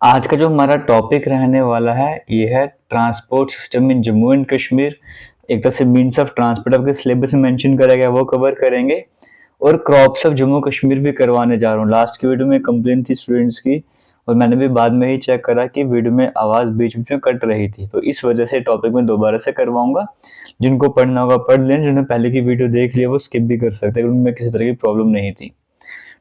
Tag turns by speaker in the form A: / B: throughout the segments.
A: आज का जो हमारा टॉपिक रहने वाला है ये है transport system in Jammu and Kashmir. एक तरह से मीन्स ऑफ ट्रांसपोर्ट आपके सिलेबस में मेंशन करा गया, वो कवर करेंगे। और क्रॉप्स ऑफ जम्मू कश्मीर भी करवाने जा रहा हूँ। लास्ट की वीडियो में कंप्लेन थी स्टूडेंट्स की, और मैंने भी बाद में ही चेक करा कि वीडियो में आवाज़ बीच बीच में कट रही थी, तो इस वजह से टॉपिक में दोबारा से करवाऊंगा। जिनको पढ़ना होगा पढ़ लें, जिन्होंने पहले की वीडियो देख लिया वो स्किप भी कर सकते हैं, उनमें किसी तरह की प्रॉब्लम नहीं थी।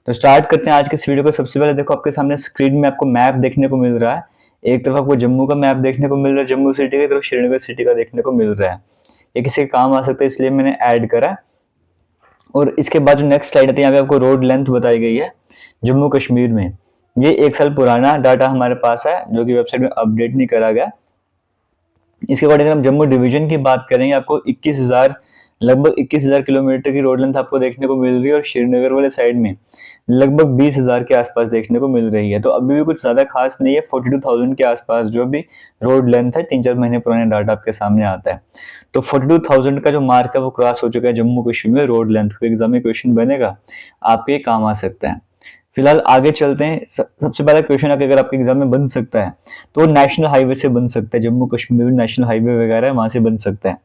A: तो स्टार्ट करते हैं आज के इस वीडियो को। सबसे पहले देखो, आपके सामने स्क्रीन में आपको मैप देखने को मिल रहा है। एक तरफ आपको जम्मू का मैप देखने को मिल रहा है, जम्मू सिटी की तरफ श्रीनगर सिटी का देखने को मिल रहा है। ये किसी के काम आ सकता है, इसलिए मैंने ऐड करा। और इसके बाद जो नेक्स्ट स्लाइड आती है, यहाँ पे आपको रोड लेंथ बताई गई है जम्मू कश्मीर में। ये 1 साल पुराना डाटा हमारे पास है, जो कि वेबसाइट में अपडेट नहीं करा गया। इसके बाद अगर हम जम्मू डिवीजन की बात करेंगे, आपको लगभग 21,000 किलोमीटर की रोड लेंथ आपको देखने को मिल रही है, और श्रीनगर वाले साइड में लगभग 20,000 के आसपास देखने को मिल रही है। तो अभी भी कुछ ज्यादा खास नहीं है, 42,000 के आसपास जो भी रोड लेंथ है। 3-4 महीने पुराने डाटा आपके सामने आता है। तो 42,000 का जो मार्क है वो क्रॉस हो चुका है जम्मू कश्मीर में रोड लेंथ का। एग्जाम में क्वेश्चन बनेगा, आपके काम आ सकता है। फिलहाल आगे चलते हैं। सबसे पहला क्वेश्चन अगर आपके एग्जाम में बन सकता है तो नेशनल हाईवे से बन सकता है। जम्मू कश्मीर में नेशनल हाईवे वगैरह है, वहां से बन सकता है।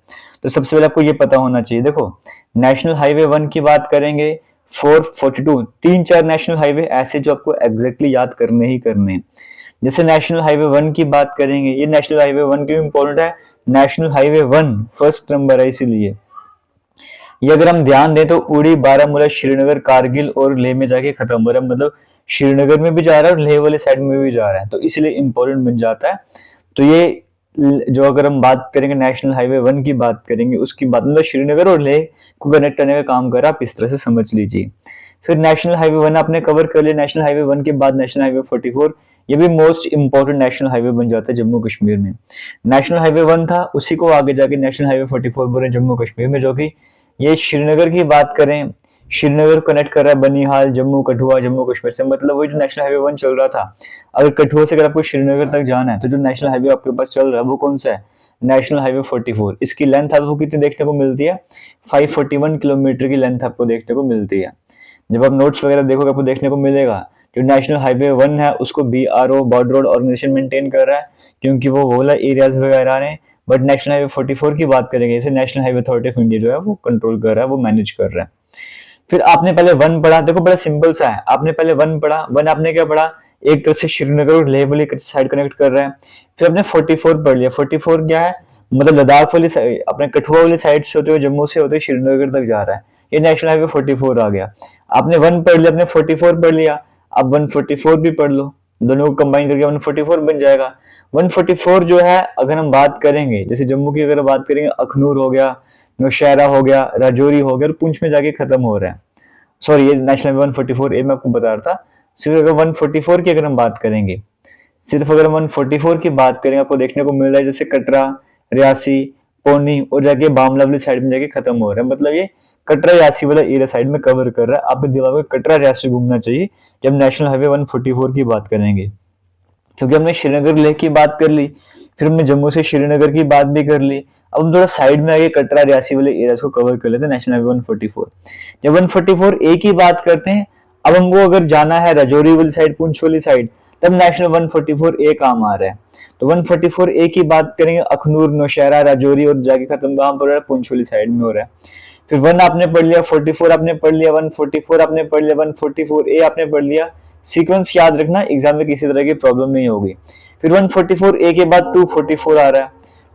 A: तो सबसे पहले आपको ये पता होना चाहिए। देखो, नेशनल हाईवे 1 की बात करेंगे, 442 3-4 नेशनल हाईवे ऐसे जो आपको एग्जैक्टली याद करने ही करने हैं। जैसे नेशनल हाईवे 1 की बात करेंगे, ये नेशनल हाईवे 1 क्यों इंपॉर्टेंट है? नेशनल हाईवे 1 फर्स्ट नंबर है, इसीलिए। ये अगर हम ध्यान दें तो उड़ी, बारामूला, श्रीनगर, कारगिल और लेह में जाके खत्म हो रहा है। मतलब श्रीनगर में भी जा रहा है और लेह वाले साइड में भी जा रहा है, तो इसलिए इंपॉर्टेंट बन जाता है। तो ये जो अगर हम बात करेंगे नेशनल हाईवे 1 की बात करेंगे, उसकी बात मतलब श्रीनगर और लेह को कनेक्ट करने का काम कर रहा है, आप इस तरह से समझ लीजिए। फिर नेशनल हाईवे 1 आपने कवर कर लिया। नेशनल हाईवे 1 के बाद नेशनल हाईवे 44, ये भी मोस्ट इंपॉर्टेंट नेशनल हाईवे बन जाता है जम्मू कश्मीर में। नेशनल हाईवे 1 था, उसी को आगे जाके नेशनल हाईवे 44 बोले जम्मू कश्मीर में, जो कि ये श्रीनगर की बात करें, श्रीनगर कनेक्ट कर रहा है बनिहाल, जम्मू, कठुआ, जम्मू कश्मीर से। मतलब वही जो नेशनल हाईवे 1 चल रहा था, अगर कठुआ से अगर आपको श्रीनगर तक जाना है तो जो नेशनल हाईवे आपके पास चल रहा है वो कौन सा है? National highway 44। इसकी लेंथ आपको कितनी देखने को मिलती है? 541 किलोमीटर की लेंथ आपको देखने को मिलती है। जब आप नोट्स वगैरह देखोगे आपको देखने को मिलेगा जो नेशनल हाईवे 1 है उसको BRO, border road organisation maintain कर रहा है, क्योंकि वो वाला एरियाज वगैरह आ रहे हैं। बट नेशनल हाईवे 44 की बात करेंगे, जैसे national highway authority of India जो है वो कंट्रोल कर रहा है, वो मैनेज कर रहा है। फिर आपने पहले 1 पढ़ा, देखो बड़ा सिंपल सा है। आपने पहले 1 पढ़ा, 1 आपने क्या पढ़ा? एक तरह से श्रीनगर और लेह वाली साइड कनेक्ट कर रहा है। फिर आपने 44 पढ़ लिया। 44 क्या है? मतलब लद्दाख वाली साइड, अपने कठुआ वाली साइड से होते हुए, जम्मू से होते हुए श्रीनगर तक जा रहा है। ये नेशनल हाईवे 44 आ गया। आपने 1 पढ़ लिया, आपने 44 पढ़ लिया, अब 144 भी पढ़ लो, दोनों को कंबाइन करके 144 बन जाएगा। 144 जो है, अगर हम बात करेंगे जैसे जम्मू की अगर बात करेंगे, अखनूर हो गया, नौशहरा हो गया, राजौरी हो गया, और पुंछ में जाके खत्म हो रहा है। सॉरी, ये नेशनल हाईवे 144 ए मैं आपको बता रहा था। सिर्फ अगर 144 की अगर हम बात करेंगे, सिर्फ अगर 144 की बात करेंगे, आपको देखने को मिल रहा है जैसे कटरा, रियासी, पौनी और जाके बामला वाली साइड में जाके खत्म हो रहा है। मतलब ये कटरा रियासी वाला एरिया साइड में कवर कर रहा है। आपके दिमाग में कटरा रियासी घूमना चाहिए जब नेशनल हाईवे 144 की बात करेंगे, क्योंकि हमने श्रीनगर लेह की बात कर ली, फिर हमने जम्मू से श्रीनगर की बात भी कर ली। अब हम थोड़ा साइड में आगे कटरा रियासी वाले एरियाज को कवर कर लेते हैं नेशनल हाईवे 144। जब 144 ए की बात करते हैं, अब हमको अगर जाना है राजौरी वाली साइड, पुंछ वाली साइड, तब नेशनल 144 ए काम आ रहा है। तो 144 ए की बात करेंगे, अखनूर, नौशहरा, राजौरी और जाके खत्म कहां पर हो रहा है? पुंछ वाली साइड में हो रहा है। फिर 1 आपने पढ़ लिया, 44 आपने पढ़ लिया, 144 आपने पढ़ लिया, 144 ए आपने पढ़ लिया। सीक्वेंस याद रखना, एग्जाम में किसी तरह की प्रॉब्लम नहीं होगी। फिर 144 ए के बाद 244 आ रहा है।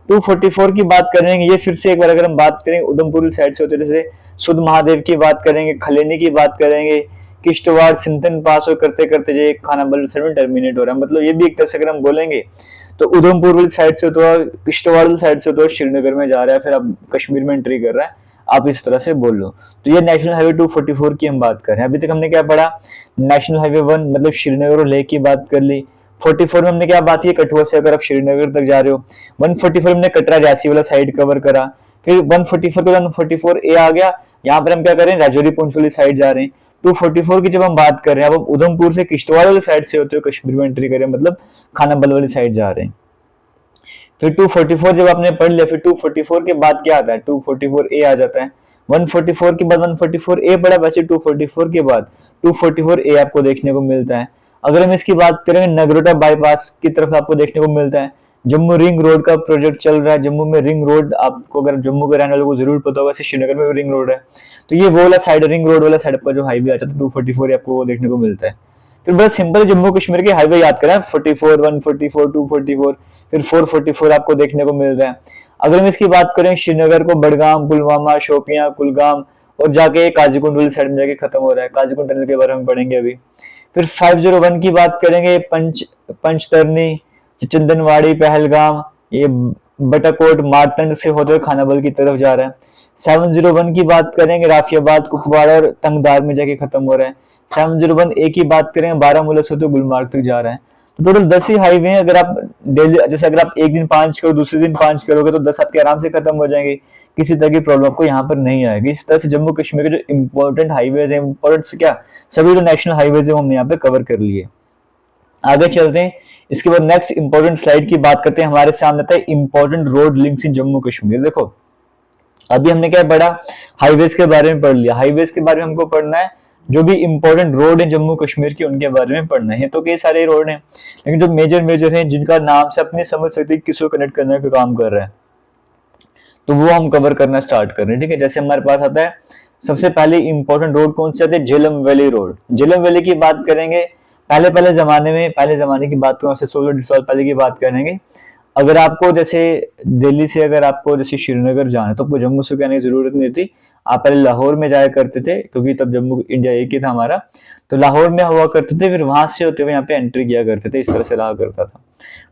A: 244 की बात करेंगे, ये फिर से एक बार अगर हम बात करेंगे उधमपुर साइड से होते, जैसे सुध महादेव की बात करेंगे, खलेनी की बात करेंगे, किश्तवाड़, सिंथन पास हो करते करते जो खानाबल साइड में टर्मिनेट हो रहा है। मतलब ये भी एक तरह से अगर हम बोलेंगे तो उधमपुर वाली साइड से तो, किश्तवाड़ वाली साइड से तो श्रीनगर में जा रहा है, फिर अब कश्मीर में एंट्री कर रहा है। आप इस तरह से बोल लो। तो ये नेशनल हाईवे 244 की हम बात कर रहे हैं। अभी तक हमने क्या पढ़ा? नेशनल हाईवे 1 मतलब श्रीनगर और लेह की बात कर ली। 44 में हमने क्या बात की? कठुआ से अगर आप श्रीनगर तक जा रहे हो। 144 हमने कटरा रियासी वाला साइड कवर करा। फिर 144 के 144 ए आ गया, यहाँ पर हम क्या कर रहे हैं? राजौरी पुंछ वाली साइड जा रहे हैं। 244 की जब हम बात कर रहे हैं, अब हम उधमपुर से किश्तवाड़ वाली साइड से होते हुए कश्मीर में एंट्री करें, मतलब खानाबल वाली साइड जा रहे हैं। फिर 244 जब आपने पढ़ लिया, फिर 244 के बाद क्या आता है? 244 ए आ जाता है। 144 के बाद 144 ए पढ़ा, वैसे 244 के बाद 244 ए आपको देखने को मिलता है। अगर हम इसकी बात करें नगरोटा बाईपास की तरफ आपको देखने को मिलता है। जम्मू रिंग रोड का प्रोजेक्ट चल रहा है। जम्मू में रिंग रोड, आपको अगर जम्मू के रहने वालों को जरूर पता होगा, श्रीनगर में भी रिंग रोड है। तो ये वो वाला साइड, रिंग रोड वाला साइड पर जो हाईवे आता है 244 आपको वो देखने को मिलता है। फिर बड़ा सिंपल जम्मू कश्मीर के हाईवे याद करें, 44, 144, 244, फिर 444 आपको देखने को मिल रहा है। अगर हम इसकी बात करें श्रीनगर को, बडगाम, पुलवामा, शोपियां, कुलगाम और जाके काजीकुंड वाली साइड में जाके खत्म हो रहा है। काजीकुंड टनल के बारे में पढ़ेंगे अभी। फिर 501 की बात करेंगे, पंचतरनी, चंदनवाड़ी, पहलगाम, ये बटाकोट, मारतंड से होते हुए खानाबल की तरफ जा रहा है। 701 की बात करेंगे, राफियाबाद, कुपवाड़ा और तंगदार में जाके खत्म हो रहा है। 701 ए की बात करें, बारामूला से होते गुलमार्ग तक जा रहा है। तो टोटल 10 ही हाईवे हैं। अगर आप डेली, जैसे अगर आप एक दिन 5 करो, दूसरे दिन 5 करोगे तो 10 आपके आराम से खत्म हो जाएंगे। किसी तरह की प्रॉब्लम आपको यहाँ पर नहीं आएगी। इस तरह से जम्मू कश्मीर के जो इंपॉर्टेंट हाईवेज हैं, इंपॉर्टेंट से क्या, सभी जो नेशनल हाईवेज है हमने यहाँ पे कवर कर लिए। आगे चलते हैं। इसके बाद नेक्स्ट इंपॉर्टेंट स्लाइड की बात करते हैं। हमारे सामने आता है important road links in Jammu Kashmir. देखो अभी हमने क्या पढ़ा, हाईवेज के बारे में पढ़ लिया। हाईवेज के बारे में हमको पढ़ना है जो भी इंपॉर्टेंट रोड है जम्मू कश्मीर की, उनके बारे में पढ़ना है। तो कई सारे रोड हैं, लेकिन जो मेजर हैं, जिनका नाम से अपने समझ सकते किसको कनेक्ट करने का काम कर रहा है, तो वो हम कवर करना स्टार्ट कर रहे हैं। ठीक है, जैसे हमारे पास आता है सबसे पहले इंपॉर्टेंट रोड कौन से आते हैं, Jhelum valley road. Jhelum valley की बात करेंगे, पहले जमाने की बात करें, 16 साल पहले की बात करेंगे। अगर आपको जैसे दिल्ली से अगर आपको जैसे श्रीनगर जाना है तो आपको जम्मू से जाने की जरूरत नहीं थी। आप पहले लाहौर में जाया करते थे, क्योंकि तब जम्मू इंडिया एक ही था हमारा। तो लाहौर में हुआ करते थे, फिर वहां से होते हुए यहाँ पे एंट्री किया करते थे। इस तरह से रहा करता था।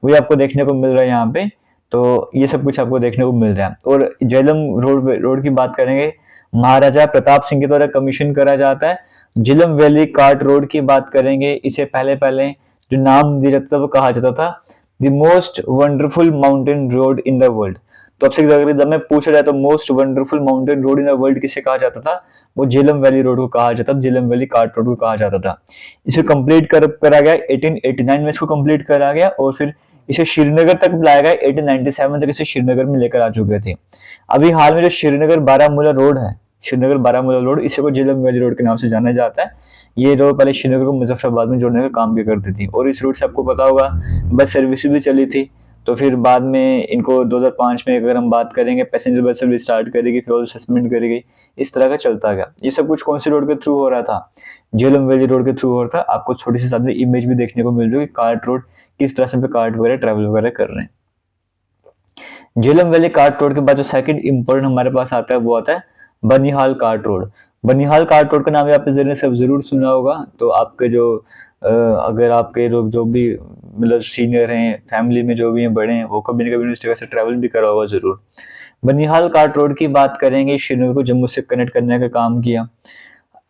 A: वही आपको देखने को मिल रहा है यहाँ पे। तो ये सब कुछ आपको देखने को मिल रहा है। और झेलम रोड की बात करेंगे, महाराजा प्रताप सिंह के द्वारा कमीशन करा जाता है। झेलम वैली कार्ट रोड की बात करेंगे, इसे पहले जो नाम दिया जाता था वो कहा जाता था the most wonderful mountain road in the world. तो आपसे जब मैं पूछा जाए तो most wonderful mountain road in the world किसे कहा जाता था, वो झेलम वैली रोड को कहा जाता था, झेलम वैली कार्ट रोड को कहा जाता था। इसे कंप्लीट करा गया 1889 में, इसको कंप्लीट करा गया और फिर इसे श्रीनगर तक लाया गया। 1897 तक इसे श्रीनगर में लेकर आ चुके थे। अभी हाल में जो श्रीनगर बारामूला रोड है, श्रीनगर बारामूला रोड, इसे को झेलम वैली रोड के नाम से जाना जाता है। ये रोड पहले श्रीनगर को मुजफ्फराबाद में जोड़ने का काम भी करती थी। और इस रूट से आपको पता होगा बस सर्विस भी चली थी। तो फिर बाद में इनको 2005 में अगर हम बात करेंगे, पैसेंजर बस सर्विस स्टार्ट करेगी, फिर और सस्पेंड करेगी। इस तरह का चलता गया। ये सब कुछ कौन सी रोड के थ्रू हो रहा था, झेलम वैली रोड के थ्रू हो रहा था। आपको छोटी सी साथ में इमेज भी देखने को मिल रही है कि कार्ट रोड किस तरह से पे कार्ट वगैरह ट्रैवल वगैरह कर रहे हैं। झेलम वैली कार्ट रोड के बाद जो सेकंड इंपॉर्टेंट हमारे पास आता है वो आता है Banihal cart road. Banihal cart road का नाम आपने जरूर सुना होगा। तो आपके जो अगर आपके लोग जो भी मतलब सीनियर हैं, फैमिली में जो भी हैं, बड़े हैं, वो कभी ना कभी इस जगह से ट्रैवल भी करा होगा जरूर। बनिहाल कार्ट रोड की बात करेंगे, श्रीनगर को जम्मू से कनेक्ट करने का काम किया।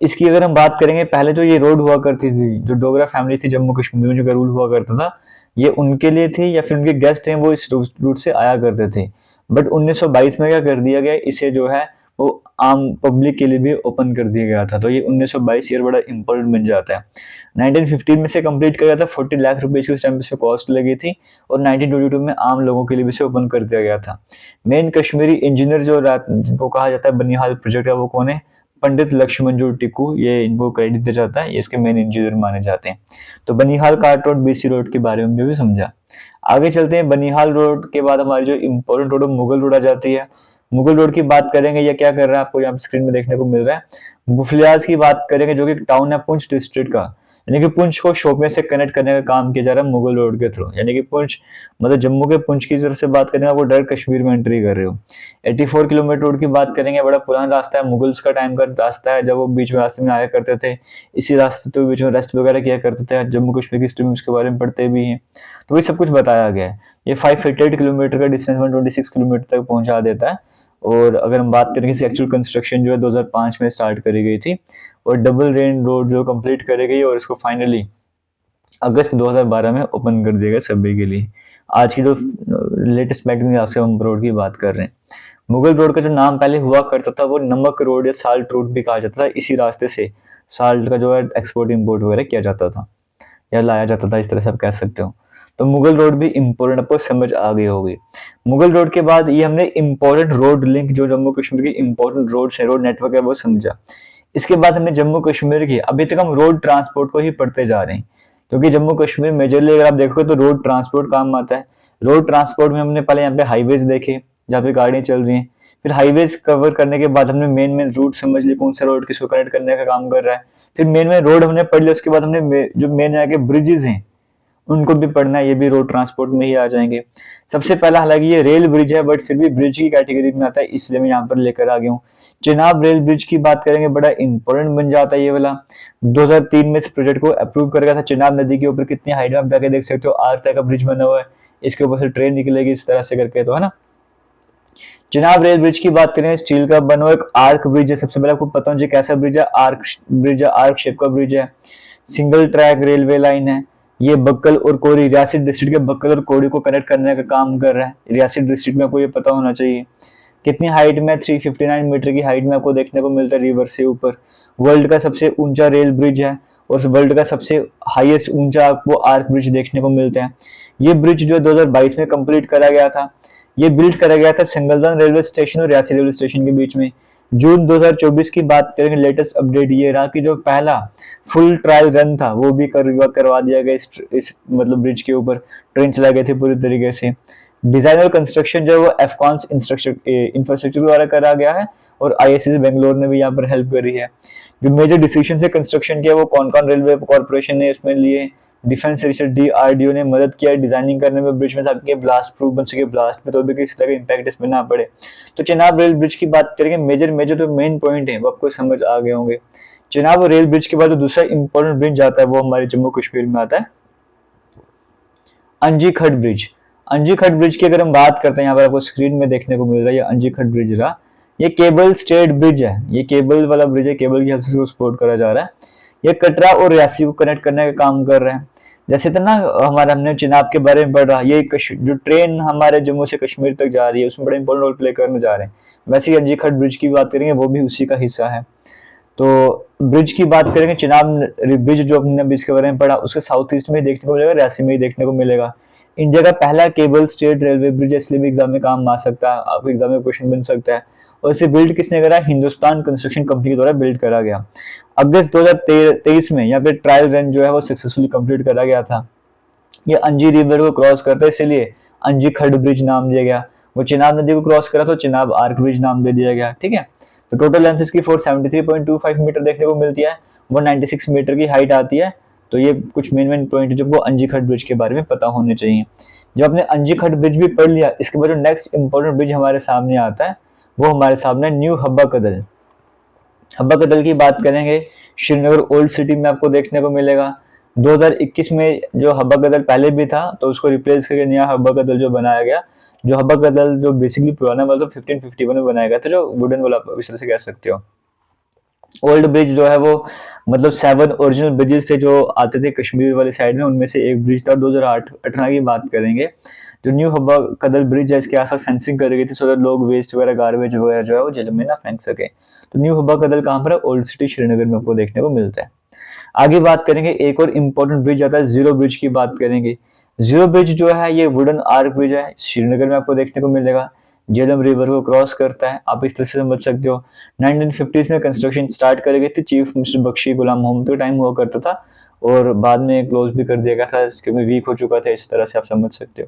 A: इसकी अगर हम बात करेंगे, पहले जो ये रोड हुआ करती थी, जो डोगरा फैमिली थी जम्मू कश्मीर में, जो रूल हुआ करता था, ये उनके लिए थी या फिर उनके गेस्ट हैं वो इस रूट से आया करते थे। बट 1922 में क्या कर दिया गया, इसे जो है वो आम पब्लिक के लिए भी ओपन कर दिया गया था। तो ये 1922 ईयर बड़ा इंपॉर्टेंट बन जाता है। 1915 में से कंप्लीट किया गया था। 40 लाख रुपए की उस टाइम पे कॉस्ट लगी थी। और 1922 में आम लोगों के लिए भी इसे ओपन कर दिया गया था। मेन कश्मीरी इंजीनियर जिनको कहा जाता है बनिहाल प्रोजेक्ट का, वो कौन है, पंडित लक्ष्मण टिक्कू। ये इनको क्रेडिट दिया जाता है, ये इसके मेन इंजीनियर माने जाते हैं। तो Banihal cart road, BC road के बारे में भी समझा। आगे चलते हैं। बनिहाल रोड के बाद हमारी जो इंपॉर्टेंट रोड मुगल रोड आ जाती है। मुगल रोड की बात करेंगे, या क्या कर रहा है आपको यहाँ स्क्रीन में देखने को मिल रहा है। बुफलियाज की बात करेंगे, जो कि टाउन है पुंछ डिस्ट्रिक्ट का, यानी कि पुंछ को शोपियां से कनेक्ट करने का काम किया जा रहा है मुगल रोड के थ्रू। यानी कि पुंछ मतलब जम्मू के पुंछ की तरफ से बात करेंगे, आपको डायरेक्ट कश्मीर में एंट्री कर रहे हो। 84 किलोमीटर रोड की बात करेंगे, बड़ा पुराना रास्ता है, मुगल्स का टाइम का रास्ता है, जब वो बीच में रास्ते में आया करते थे। इसी रास्ते तो बीच में रेस्ट वगैरह किया करते थे। जम्मू कश्मीर की हिस्ट्री में इसके बारे में पढ़ते भी हैं, तो ये सब कुछ बताया गया है। ये 588 किलोमीटर का डिस्टेंस 126 किलोमीटर तक पहुंचा देता है। और अगर हम बात करें कि एक्चुअल कंस्ट्रक्शन जो है 2005 में स्टार्ट करी गई थी, और डबल रेन रोड जो कंप्लीट करी गई, और इसको फाइनली अगस्त 2012 में ओपन कर दिया गया सभी के लिए। आज की जो लेटेस्ट मैगजीन हम रोड की बात कर रहे हैं। मुगल रोड का जो नाम पहले हुआ करता था वो नमक रोड या साल्ट रोड भी कहा जाता था। इसी रास्ते से साल्ट का जो है एक्सपोर्ट इंपोर्ट वगैरह किया जाता था या लाया जाता था, इस तरह से आप कह सकते हो। तो मुगल रोड भी इंपॉर्टेंट, आपको समझ आ गई होगी। मुगल रोड के बाद ये हमने इंपॉर्टेंट रोड लिंक जो जम्मू कश्मीर की इंपॉर्टेंट रोड है, रोड नेटवर्क है, वो समझा। इसके बाद हमने जम्मू कश्मीर की, अभी तक हम रोड ट्रांसपोर्ट को ही पढ़ते जा रहे हैं, क्योंकि जम्मू कश्मीर मेजरली अगर आप देखोगे तो रोड ट्रांसपोर्ट काम आता है। रोड ट्रांसपोर्ट में हमने पहले यहाँ पे हाईवेज देखे जहाँ पे गाड़ियाँ चल रही हैं, फिर हाईवेज कवर करने के बाद हमने मेन मेन रूट समझ ली कौन सा रोड किसको कनेक्ट करने का काम कर रहा है, फिर मेन मेन रोड हमने पढ़ लिया, उसके बाद हमने जो मेन यहाँ के ब्रिजेस हैं उनको भी पढ़ना है, ये भी रोड ट्रांसपोर्ट में ही आ जाएंगे। सबसे पहला हालांकि ये रेल ब्रिज है बट फिर भी ब्रिज की कैटेगरी में आता है, इसलिए मैं यहाँ पर लेकर आ गया हूँ। चेनाब रेल ब्रिज की बात करेंगे, बड़ा इंपॉर्टेंट बन जाता है ये वाला। 2003 में इस प्रोजेक्ट को अप्रूव कर गया था। चेनाब नदी के ऊपर कितनी हाइट में आप जाके देख सकते हो, आर्क टाइप का ब्रिज बना हुआ है, इसके ऊपर से ट्रेन निकलेगी इस तरह से करके, तो है ना। चेनाब रेल ब्रिज की बात करें, स्टील का बना हुआ एक आर्क ब्रिज है। सबसे पहले आपको पता होना चाहिए कैसा ब्रिज है, आर्क ब्रिज है, आर्क शेप का ब्रिज है। सिंगल ट्रैक रेलवे लाइन है। ये बक्कल और कोरी, रियासी डिस्ट्रिक्ट के बक्कल और कोरी को कनेक्ट करने का काम कर रहा है। रियासी डिस्ट्रिक्ट में आपको ये पता होना चाहिए। कितनी हाइट में, 359 मीटर की हाइट में आपको देखने को मिलता है रिवर से ऊपर। वर्ल्ड का सबसे ऊंचा रेल ब्रिज है और वर्ल्ड का सबसे हाईएस्ट ऊंचा आपको आर्क ब्रिज देखने को मिलता है। ये ब्रिज जो 2022 में कंप्लीट करा गया था। ये बिल्ड करा गया था सिंगलदान रेलवे स्टेशन और रियासी रेलवे स्टेशन के बीच में। जून 2024 की बात करेंगे, लेटेस्ट अपडेट ये रहा कि जो पहला फुल ट्रायल रन था वो भी करवा दिया गया इस मतलब ब्रिज के ऊपर। ट्रेन चला गई थी पूरी तरीके से। डिजाइन और कंस्ट्रक्शन जो है वो एफकॉन्स इंफ्रास्ट्रक्चर द्वारा करा गया है और आईआईसी बेंगलोर ने भी यहाँ पर हेल्प करी है। जो मेजर डिसीजन से कंस्ट्रक्शन किया वो कौन कौन रेलवे कॉर्पोरेशन ने इसमें लिए, डिफेंस रिसर्च डीआरडीओ ने मदद किया डिजाइनिंग करने में ब्रिज में, ताकि ब्लास्ट प्रूफ बन सके, ब्लास्ट में तो भी किसी तरह का इम्पैक्ट इसमें ना पड़े। तो चेनाब रेल ब्रिज की बात करेंगे, मेजर जो मेन पॉइंट है वो आपको समझ आ गए होंगे। चेनाब रेल ब्रिज के बाद जो दूसरा इंपॉर्टेंट ब्रिज आता है वो हमारे जम्मू कश्मीर में आता है अंजी खट ब्रिज। अंजी खट ब्रिज की अगर हम बात करते हैं, यहाँ पर आपको स्क्रीन में देखने को मिल रहा है ये अंजी खट ब्रिज रहा। ये केबल स्टेट ब्रिज है, ये केबल वाला ब्रिज है, केबल की हेल्प से सपोर्ट करा जा रहा है। ये कटरा और रियासी को कनेक्ट करने का काम कर रहे हैं। जैसे तो ना हमारा हमने चेनाब के बारे में पढ़ा, ये जो ट्रेन हमारे जम्मू से कश्मीर तक जा रही है उसमें बड़ा इंपॉर्टेंट रोल प्ले करने जा रहे हैं। वैसे ही अंजी खट ब्रिज की बात करेंगे वो भी उसी का हिस्सा है। तो ब्रिज की बात करेंगे, चेनाब ब्रिज जो हमने ब्रिज के बारे में पढ़ा उसके साउथ ईस्ट में ही देखने को मिलेगा, रियासी में ही देखने को मिलेगा। इंडिया का पहला केबल स्टेट रेलवे ब्रिज, इसलिए भी एग्जाम में काम आ सकता है, आपको एग्जाम में क्वेश्चन बन सकता है। और इसे बिल्ड किसने करा, हिंदुस्तान कंस्ट्रक्शन कंपनी के द्वारा बिल्ड करा गया। अगस्त 2023 में यहाँ पे ट्रायल रन जो है वो सक्सेसफुली कंप्लीट करा गया था। ये अंजी रिवर को क्रॉस करता है, इसलिए अंजी खड ब्रिज नाम दिया गया। वो चिनाब नदी को क्रॉस करा तो चिनाब आर्क ब्रिज नाम दे दिया गया। ठीक है, तो टोटल लेंथ इसकी 473.25 मीटर देखने को मिलती है, 196 मीटर की हाइट आती है। तो ये कुछ मेन पॉइंट जो वो अंजी खड ब्रिज के बारे में पता होने चाहिए। जब आपने अंजी खड ब्रिज भी पढ़ लिया, इसके बाद जो नेक्स्ट इंपॉर्टेंट ब्रिज हमारे सामने आता है वो हमारे सामने न्यू हब्बा कदल। हब्बा कदल की बात करेंगे, श्रीनगर ओल्ड सिटी में आपको देखने को मिलेगा। 2021 में जो हब्बा कदल पहले भी था तो उसको रिप्लेस करके नया हब्बा कदल जो बनाया गया। जो हब्बा कदल जो बेसिकली पुराना वाला 1551 में बनाया गया था, जो वुडन वाला आप इस तरह से कह सकते हो। ओल्ड ब्रिज जो है वो मतलब 7 ओरिजिनल ब्रिजेस थे जो आते थे कश्मीर वाली साइड में, उनमें से एक ब्रिज था। 2018 की बात करेंगे, जो न्यू हब्बा कदल ब्रिज है इसके आसपास फेंसिंग कर गई थी सो दैट लोग वेस्ट वगैरह गार्बेज वगैरह जो है वो जल में ना फेंक सके। तो न्यू हब्बा कदल कहाँ पर है, ओल्ड सिटी श्रीनगर में आपको देखने को मिलता है। आगे बात करेंगे, एक और इम्पोर्टेंट ब्रिज आता है जीरो ब्रिज की बात करेंगे। जीरो ब्रिज जो है ये वुडन आर्क ब्रिज है, श्रीनगर में आपको देखने को मिलेगा। झेलम रिवर को क्रॉस करता है, आप इस तरह से समझ सकते हो। 1950s में कंस्ट्रक्शन स्टार्ट कर गई थी, चीफ मिनिस्टर बख्शी गुलाम मोहम्मद का टाइम हुआ करता था और बाद में क्लोज भी कर दिया गया था क्योंकि वीक हो चुका था, इस तरह से आप समझ सकते हो।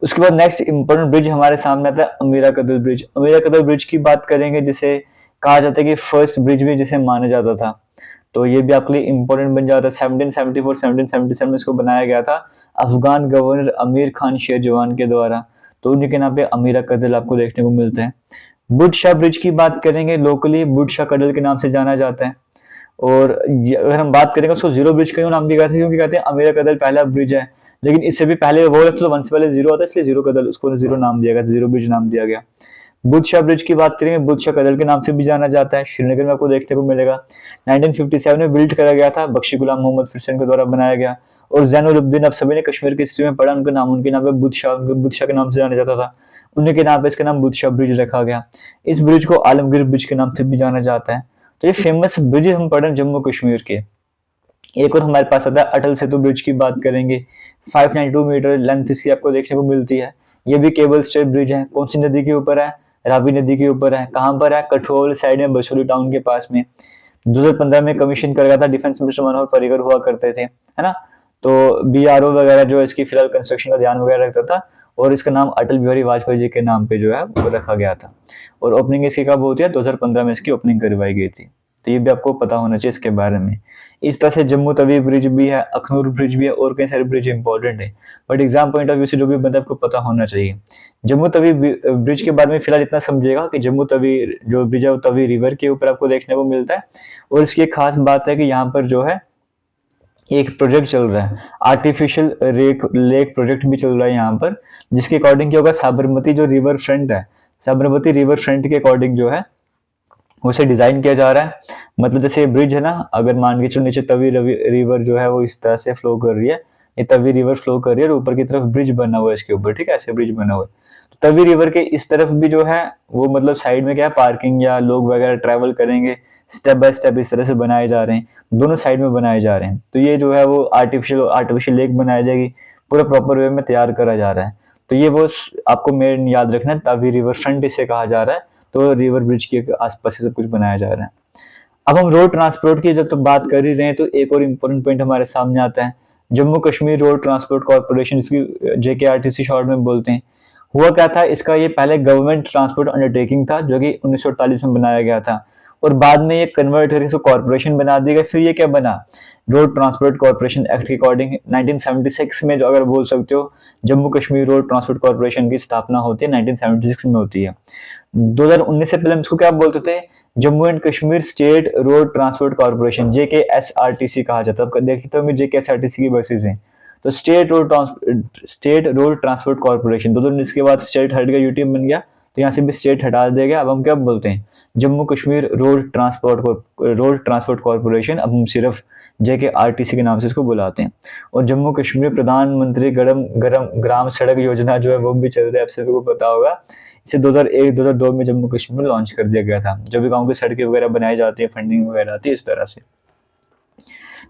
A: उसके बाद नेक्स्ट इंपॉर्टेंट ब्रिज हमारे सामने आता है अमीरा कदल ब्रिज। अमीरा कदल ब्रिज की बात करेंगे, जिसे कहा जाता है कि फर्स्ट ब्रिज भी जिसे माना जाता था, तो ये भी आपके लिए इंपॉर्टेंट बन जाता है। 1774-1777 में इसको बनाया गया था अफगान गवर्नर अमीर खान शेर जवान के द्वारा, तो उन्हीं के नाम पे अमीरा कदल आपको देखने को मिलता है। बुट शाह ब्रिज की बात करेंगे, लोकली बुट शाह कदल के नाम से जाना जाता है। और अगर हम बात करेंगे उसको जीरो ब्रिज का नाम दिया गया था क्योंकि कहते हैं अमीरा कदल पहला ब्रिज है, लेकिन इससे भी पहले वो तो वन से पहले जीरो आता है, इसलिए जीरो कदल उसको जीरो नाम दिया गया, जीरो ब्रिज नाम दिया गया। बुद्ध शाह ब्रिज की बात करेंगे, बुद्ध शाह कदल के नाम से भी जाना जाता है, श्रीनगर में आपको देखने को मिलेगा। 1957 में बिल्ड करा गया था, बख्शी गुलाम मोहम्मद फिरसन के द्वारा बनाया गया। और जैनुलब्दीन, आप सभी ने कश्मीर की हिस्ट्री में पढ़ा, उनका नाम उनके नाम पे बुद्ध शाह के नाम से जाना जाता था, उन्हीं के नाम पे इसका नाम बुद्ध शाह ब्रिज रखा गया। इस ब्रिज को आलमगीर ब्रिज के नाम से भी जाना जाता है। तो ये फेमस ब्रिज हम पढ़े जम्मू कश्मीर के। एक और हमारे पास आता है अटल सेतु ब्रिज की बात करेंगे, 592 मीटर लेंथ इसकी आपको देखने को मिलती है। ये भी केबल स्टेट ब्रिज है, कौन सी नदी के ऊपर है, रावी नदी के ऊपर है। कहां पर है, कठुआ साइड में, बसोली टाउन के पास में। 2015 में कमीशन कर गया था, डिफेंस मिनिस्टर मनोहर पर्रिकर हुआ करते थे, है ना। तो BRO वगैरह जो है इसकी फिलहाल कंस्ट्रक्शन का ध्यान वगैरह रखता था, और इसका नाम अटल बिहारी वाजपेयी जी के नाम पे जो है वो रखा गया था। और ओपनिंग इसकी कब होती है? 2015 में इसकी ओपनिंग करवाई गई थी। तो ये भी आपको पता होना चाहिए इसके बारे में। इस तरह से जम्मू तवी ब्रिज भी है, अखनूर ब्रिज भी है, और कई सारे ब्रिज इंपॉर्टेंट है, but exam point of view से जो भी बंदा आपको पता होना चाहिए। जम्मू तवी ब्रिज के बारे में फिलहाल इतना समझिएगा कि जम्मू तवी जो ब्रिज है वो तवी रिवर के ऊपर आपको देखने को मिलता है। और इसकी एक खास बात है कि यहाँ पर जो है एक प्रोजेक्ट चल रहा है, आर्टिफिशियल लेक प्रोजेक्ट भी चल रहा है यहाँ पर, जिसके अकॉर्डिंग क्या होगा, साबरमती जो रिवर फ्रंट है, साबरमती रिवर फ्रंट के अकॉर्डिंग जो है उसे डिजाइन किया जा रहा है। मतलब जैसे ब्रिज है ना, अगर मान के चलो नीचे तवी रिवर जो है वो इस तरह से फ्लो कर रही है, ये तवी रिवर फ्लो कर रही है और ऊपर की तरफ ब्रिज बना हुआ है इसके ऊपर, ठीक है, ऐसे ब्रिज बना हुआ है। तो तवी रिवर के इस तरफ भी जो है वो मतलब साइड में क्या है, पार्किंग या लोग वगैरह ट्रैवल करेंगे, स्टेप बाय स्टेप इस तरह से बनाए जा रहे हैं, दोनों साइड में बनाए जा रहे हैं। तो ये जो है वो आर्टिफिशियल लेक बनाई जाएगी, पूरा प्रॉपर वे में तैयार करा जा रहा है। तो ये वो आपको मेन याद रखना है, तवी रिवर फ्रंट इसे कहा जा रहा है। तो रिवर ब्रिज के आसपास से सब कुछ बनाया जा रहा है। अब हम रोड ट्रांसपोर्ट की जब तो बात कर ही रहे हैं, तो एक और इम्पोर्टेंट पॉइंट हमारे सामने आता है, Jammu Kashmir road transport corporation, इसकी JKRTC शॉर्ट में बोलते हैं। हुआ क्या था इसका, ये पहले गवर्नमेंट ट्रांसपोर्ट अंडरटेकिंग था जो कि 1948 में बनाया गया था, और बाद में ये कन्वर्ट करके इसको कॉर्पोरेशन बना दिया गया। फिर ये क्या बना, रोड ट्रांसपोर्ट कॉर्पोरेशन एक्ट के अकॉर्डिंग 1976 में, जो अगर बोल सकते हो, Jammu Kashmir road transport corporation की स्थापना होती है, 1976 में होती है। 2019 से पहले हम इसको क्या बोलते थे, Jammu and Kashmir state road transport corporation, JKSRTC कहा जाता है। देखते हो JKSRTC की बसेज हैं, तो स्टेट रोड ट्रांसपोर्ट कॉर्पोरेशन। 2019 के बाद स्टेट हट गया, यूटी बन गया, तो यहाँ से भी स्टेट हटा दिया गया। अब हम क्या बोलते हैं, Jammu Kashmir road transport corporation. अब हम सिर्फ JKRTC के नाम से इसको बुलाते हैं। और जम्मू कश्मीर प्रधानमंत्री ग्राम सड़क योजना जो है वो भी चल रहा है, आप सभी को पता होगा। इसे 2001-2002 में जम्मू कश्मीर में लॉन्च कर दिया गया था। जो भी गाँव की सड़कें वगैरह बनाई जाती है, फंडिंग वगैरह आती है इस तरह से।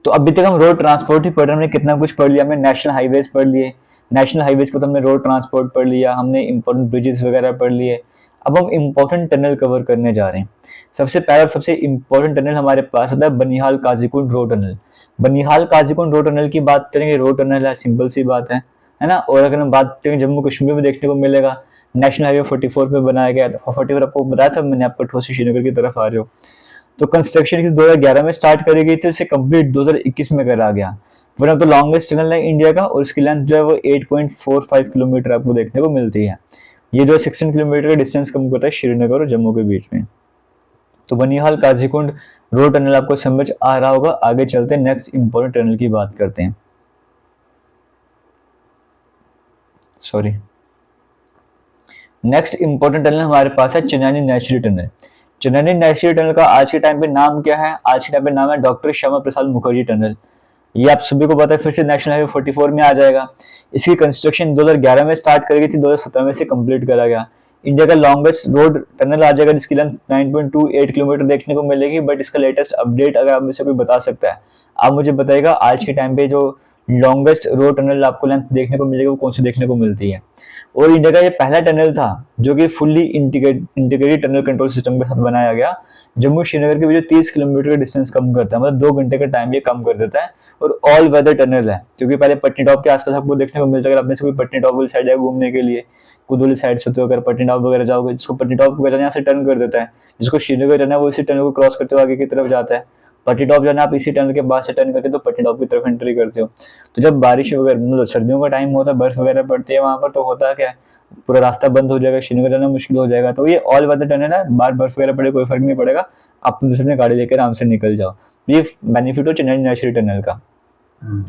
A: तो अभी तक हम रोड ट्रांसपोर्ट ही पढ़ रहे हैं, हमने कितना कुछ पढ़ लिया। हमने नेशनल हाईवेज पढ़ लिए, नेशनल हाईवेज को तो हमने रोड ट्रांसपोर्ट पढ़ लिया, हमने इंपॉर्टेंट ब्रिजेस वगैरह पढ़ लिए। अब हम इंपॉर्टेंट टनल कवर करने जा रहे हैं। सबसे पहला और सबसे इंपॉर्टेंट टनल हमारे पास आता है Banihal Qazigund road tunnel. Banihal Qazigund road tunnel की बात करेंगे, रोड टनल है, सिंपल सी बात है ना। और अगर हम बात करें जम्मू कश्मीर में देखने को मिलेगा, नेशनल हाईवे 44 पे बनाया गया था। 44 आपको बताया था मैंने, आपको ठोसी श्रीनगर की तरफ आ रहे हो। तो कंस्ट्रक्शन 2011 में स्टार्ट करी गई थी, उसे कंप्लीट 2021 में करा गया। One of the longest tunnel है इंडिया का, और उसकी लेंथ जो है वो 8.45 किलोमीटर आपको देखने को मिलती है। ये जो 16 किलोमीटर का डिस्टेंस कम करता है श्रीनगर और जम्मू के बीच में। तो बनिहाल काजीकुंड रोड टनल आपको समझ आ रहा होगा। आगे चलते हैं, नेक्स्ट इंपॉर्टेंट टनल की बात करते हैं। सॉरी, नेक्स्ट इंपॉर्टेंट टनल हमारे पास है चिन्नानी नेशनल टनल। चिन्नानी नेशनल टनल का आज के टाइम पे नाम क्या है? आज के टाइम पे नाम है डॉक्टर श्यामा प्रसाद मुखर्जी टनल। ये आप सभी को पता है, फिर से नेशनल हाईवे 44 में आ जाएगा। इसकी कंस्ट्रक्शन 2011 में स्टार्ट करी गई थी, 2017 में से कंप्लीट करा गया। इंडिया का लॉन्गेस्ट रोड टनल आ जाएगा, जिसकी लेंथ 9.28 किलोमीटर देखने को मिलेगी। बट इसका लेटेस्ट अपडेट अगर आप मुझसे कोई बता सकता है, आप मुझे बताइएगा आज के टाइम पे जो लॉन्गेस्ट रोड टनल आपको लेंथ देखने को मिलेगी वो कौन सी देखने को मिलती है। और इंडिया का ये पहला टनल था जो कि fully integrated tunnel control system के साथ बनाया गया। जम्मू श्रीनगर के बीच 30 किलोमीटर का डिस्टेंस कम करता है, मतलब 2 घंटे का टाइम ये कम कर देता है। और ऑल वेदर टनल है, क्योंकि पहले पटनी टॉप के आसपास आपको देखने को मिलता है। अगर अपने से कोई पटनी टॉप वाली साइड जाए घूमने के लिए, कुदोली साइड से, तो अगर पटनी टॉप वगैरह जाओगे, जिसको पटनी टॉप वगैरह यहाँ से टर्न कर देता है, जिसको श्रीनगर जाना है वो इसी टनल को क्रॉस करते हुए आगे की तरफ जाता है। पटनी टॉप जाना आप इसी टनल के बाद से टर्न करके तो पटनी टॉप की तरफ एंट्री करते हो। तो जब बारिश वगैरह मतलब सर्दियों का टाइम होता है, बर्फ वगैरह पड़ती है वहां पर, तो होता क्या है, पूरा रास्ता बंद हो जाएगा, श्रीनगर जाना मुश्किल हो जाएगा। तो ये ऑल वेदर टनल है, बाहर बर्फ वगैरह पड़े कोई फर्क नहीं पड़ेगा, आप दूसरे गाड़ी लेकर आराम से निकल जाओ। ये बेनिफिट हो चेन्नई नेशनल टनल का।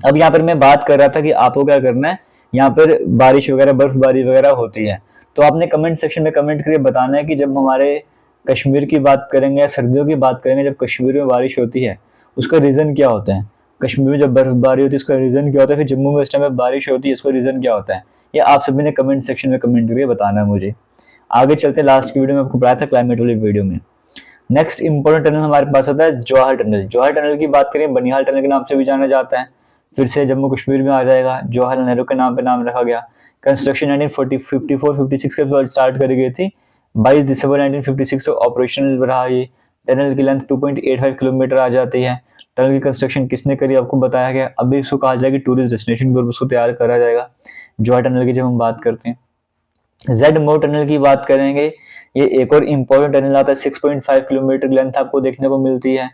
A: अब यहाँ पर मैं बात कर रहा था कि आपको क्या करना है, यहाँ पर बारिश वगैरह बर्फबारी वगैरह होती है, तो आपने कमेंट सेक्शन में कमेंट करके बताना है कि जब हमारे कश्मीर की बात करेंगे या सर्दियों की बात करेंगे, जब कश्मीर में बारिश होती है उसका रीजन क्या होता है, कश्मीर में जब बर्फबारी होती है उसका रीजन क्या होता है, फिर जम्मू में इस टाइम में बारिश होती है उसका रीजन क्या होता है, ये आप सभी ने कमेंट सेक्शन में कमेंट करके बताना है मुझे। आगे चलते, लास्ट की वीडियो में आपको बताया था क्लाइमेट वाली वीडियो में। नेक्स्ट इंपॉर्टेंट टनल हमारे पास आता है जवाहर टनल। जवाहर टनल की बात करें, बनिहाल टनल के नाम से भी जाना जाता है, फिर से जम्मू कश्मीर में आ जाएगा, जवाहरलाल नेहरू के नाम पे नाम रखा गया। कंस्ट्रक्शन 1954-56 के बाद स्टार्ट करी गई थी, 22 दिसंबर 1956 से ऑपरेशनल रहा। ये टनल की लेंथ 2.85 किलोमीटर आ जाती है। टनल की कंस्ट्रक्शन किसने करी आपको बताया गया। अभी इसको कहा जाएगा टूरिस्ट डेस्टिनेशन के रूप में उसको तैयार करा जाएगा जॉय टनल की जब हम बात करते हैं। जेड मोर टनल की बात करेंगे, ये एक और इम्पोर्टेंट टनल आता है, 6.5 किलोमीटर लेंथ आपको देखने को मिलती है।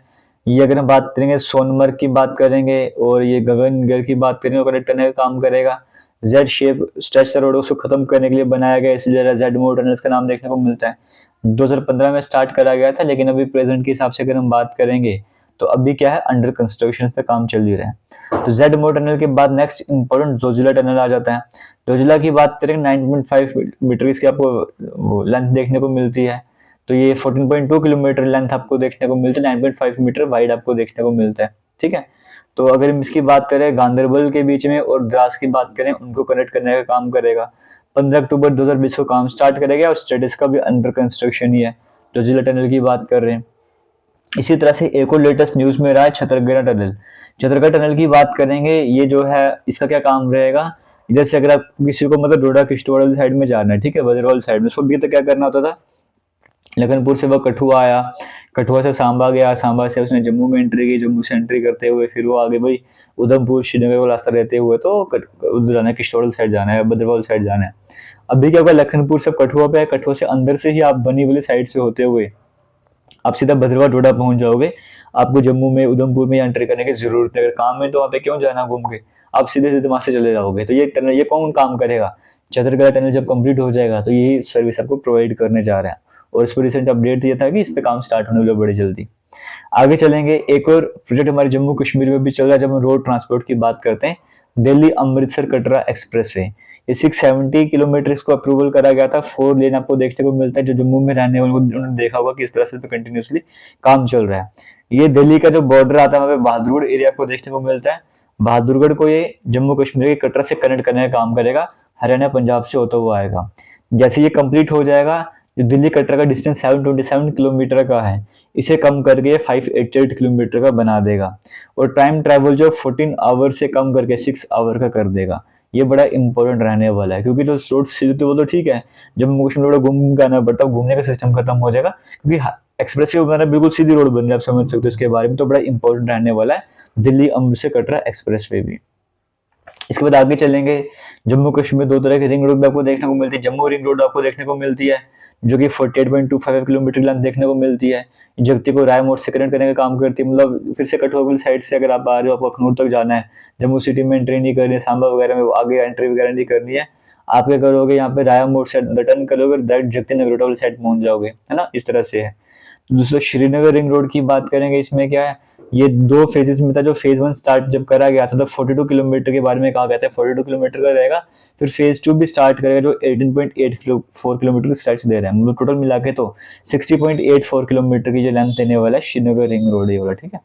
A: ये अगर हम बात करेंगे सोनमर्ग की बात करेंगे और ये गगनगढ़ की बात करेंगे, और टनल का काम करेगा। जेड शेप स्ट्रेच रोड को खत्म करने के लिए बनाया गया, इसलिए जेड मोर टनल का नाम देखने को मिलता है। 2015 में स्टार्ट करा गया था, लेकिन अभी प्रेजेंट के हिसाब से अगर हम बात करेंगे तो अभी क्या है, अंडर कंस्ट्रक्शन पे काम चल ही रहा है। तो जेड मोर टनल के बाद नेक्स्ट इंपॉर्टेंट जोजिला टनल आ जाता है। जोजिला की बात करें 9.5 मीटर इसकी आपको लेंथ देखने को मिलती है। तो ये 14.2 किलोमीटर लेंथ आपको देखने को मिलती है, 9.5 मीटर वाइड आपको देखने को मिलता है। ठीक है, तो अगर हम इसकी बात करें गांधरबल के बीच में और द्रास की बात करें, उनको कनेक्ट करने का काम करेगा। 15 अक्टूबर 2020 को काम स्टार्ट करेगा और स्टेटस का भी अंडर कंस्ट्रक्शन ही है। जोजिला टनल की बात कर रहे हैं। इसी तरह से एक और लेटेस्ट न्यूज में रहा है छतरगढ़ टनल। छतरगढ़ टनल की बात करेंगे, ये जो है इसका क्या काम रहेगा, जैसे अगर आप किसी को मतलब डोडा किश्तवाड़ साइड में जाना है, ठीक है, बदरवाल साइड में, उसको भी तो क्या करना होता था, लखनपुर से वो कठुआ आया, कठुआ से सांबा गया, सांबा से उसने जम्मू में एंट्री की, जम्मू से एंट्री करते हुए फिर वो आगे भाई उधमपुर श्रीनगर को रास्ता रहते हुए तो उधर जाना है, किश्तवाड़ साइड जाना है, बदरवाल साइड जाना है। अभी क्या होगा, लखनपुर से कठुआ पे है, कठुआ से अंदर से ही आप बनी वाली साइड से होते हुए आप सीधा भद्रवाह डोडा पहुंच जाओगे। आपको जम्मू में उधमपुर में एंट्री करने की जरूरत नहीं, अगर काम है तो वहाँ पे क्यों जाना घूम के, आप सीधे सीधे वहां से चले जाओगे। तो ये टनल, ये कौन काम करेगा, छतरगढ़ टनल जब कंप्लीट हो जाएगा तो यही सर्विस आपको प्रोवाइड करने जा रहा है। और इस पर रिसेंट अपडेट दिया था कि इस पे काम स्टार्ट होने वाला बड़ी जल्दी। आगे चलेंगे, एक और प्रोजेक्ट हमारे जम्मू कश्मीर में भी चल रहा है जब हम रोड ट्रांसपोर्ट की बात करते हैं, दिल्ली अमृतसर कटरा एक्सप्रेसवे। ये 670 किलोमीटर इसको अप्रूवल करा गया था। 4 लेन आपको देखने को मिलता है, जो जम्मू में रहने वालों को उन्होंने देखा होगा कि इस तरह से कंटिन्यूसली काम चल रहा है। ये दिल्ली का जो बॉर्डर आता है वहाँ पे बहादुरगढ़ एरिया को देखने को मिलता है। बहादुरगढ़ को ये जम्मू कश्मीर के कटरा से कनेक्ट करने का काम करेगा, हरियाणा पंजाब से होता हुआ आएगा। जैसे ये कंप्लीट हो जाएगा, जो दिल्ली कटरा का डिस्टेंस 727 किलोमीटर का है, इसे कम करके ये 588 किलोमीटर का बना देगा। और टाइम ट्रैवल जो 14 आवर से कम करके 6 आवर का कर देगा। ये बड़ा इंपॉर्टेंट रहने वाला है, क्योंकि जो रोड सीधी थी वो तो ठीक है, जम्मू कश्मीर में घूम के आना पड़ता है, घूमने का सिस्टम खत्म हो जाएगा, क्योंकि एक्सप्रेस वे वगैरह बिल्कुल सीधी रोड बन गई, आप समझ सकते हो इसके बारे में। तो बड़ा इंपॉर्टेंट रहने वाला है दिल्ली अमृतसर कटरा एक्सप्रेस वे भी। इसके बाद आगे चलेंगे, जम्मू कश्मीर दो तरह की रिंग रोड भी आपको देखने को मिलती है। जम्मू रिंग रोड आपको देखने को मिलती है जो कि 48.25 किलोमीटर लेंथ देखने को मिलती है, जगती को राय मोड़ से कनेक्ट करने का काम करती है। मतलब फिर से कठुआ वाली साइड से अगर आप आ रहे हो, आपको अखनूर तक जाना है, जम्मू सिटी में एंट्री नहीं करनी है, सांबा वगैरह में आगे एंट्री वगैरह नहीं करनी है, आप क्या करोगे, यहाँ पे राया मोड़ से रिटर्न करोगे, डायरेक्ट जगती नगरोटा वाली साइड पहुंच जाओगे, है ना, इस तरह से है। दूसरा श्रीनगर रिंग रोड की बात करेंगे, इसमें क्या है, ये 2 फेजेस में था। जो फेज 1 स्टार्ट जब करा गया था तो 42 किलोमीटर के बारे में कहा गया था, 42 किलोमीटर का रहेगा। फिर फेज 2 भी स्टार्ट करेगा जो 18.84 किलोमीटर की स्ट्रेच दे रहा है, मतलब टोटल मिला के तो 60.84 किलोमीटर की जो लेंथ देने वाला है श्रीनगर रिंग रोड ये वाला। ठीक है,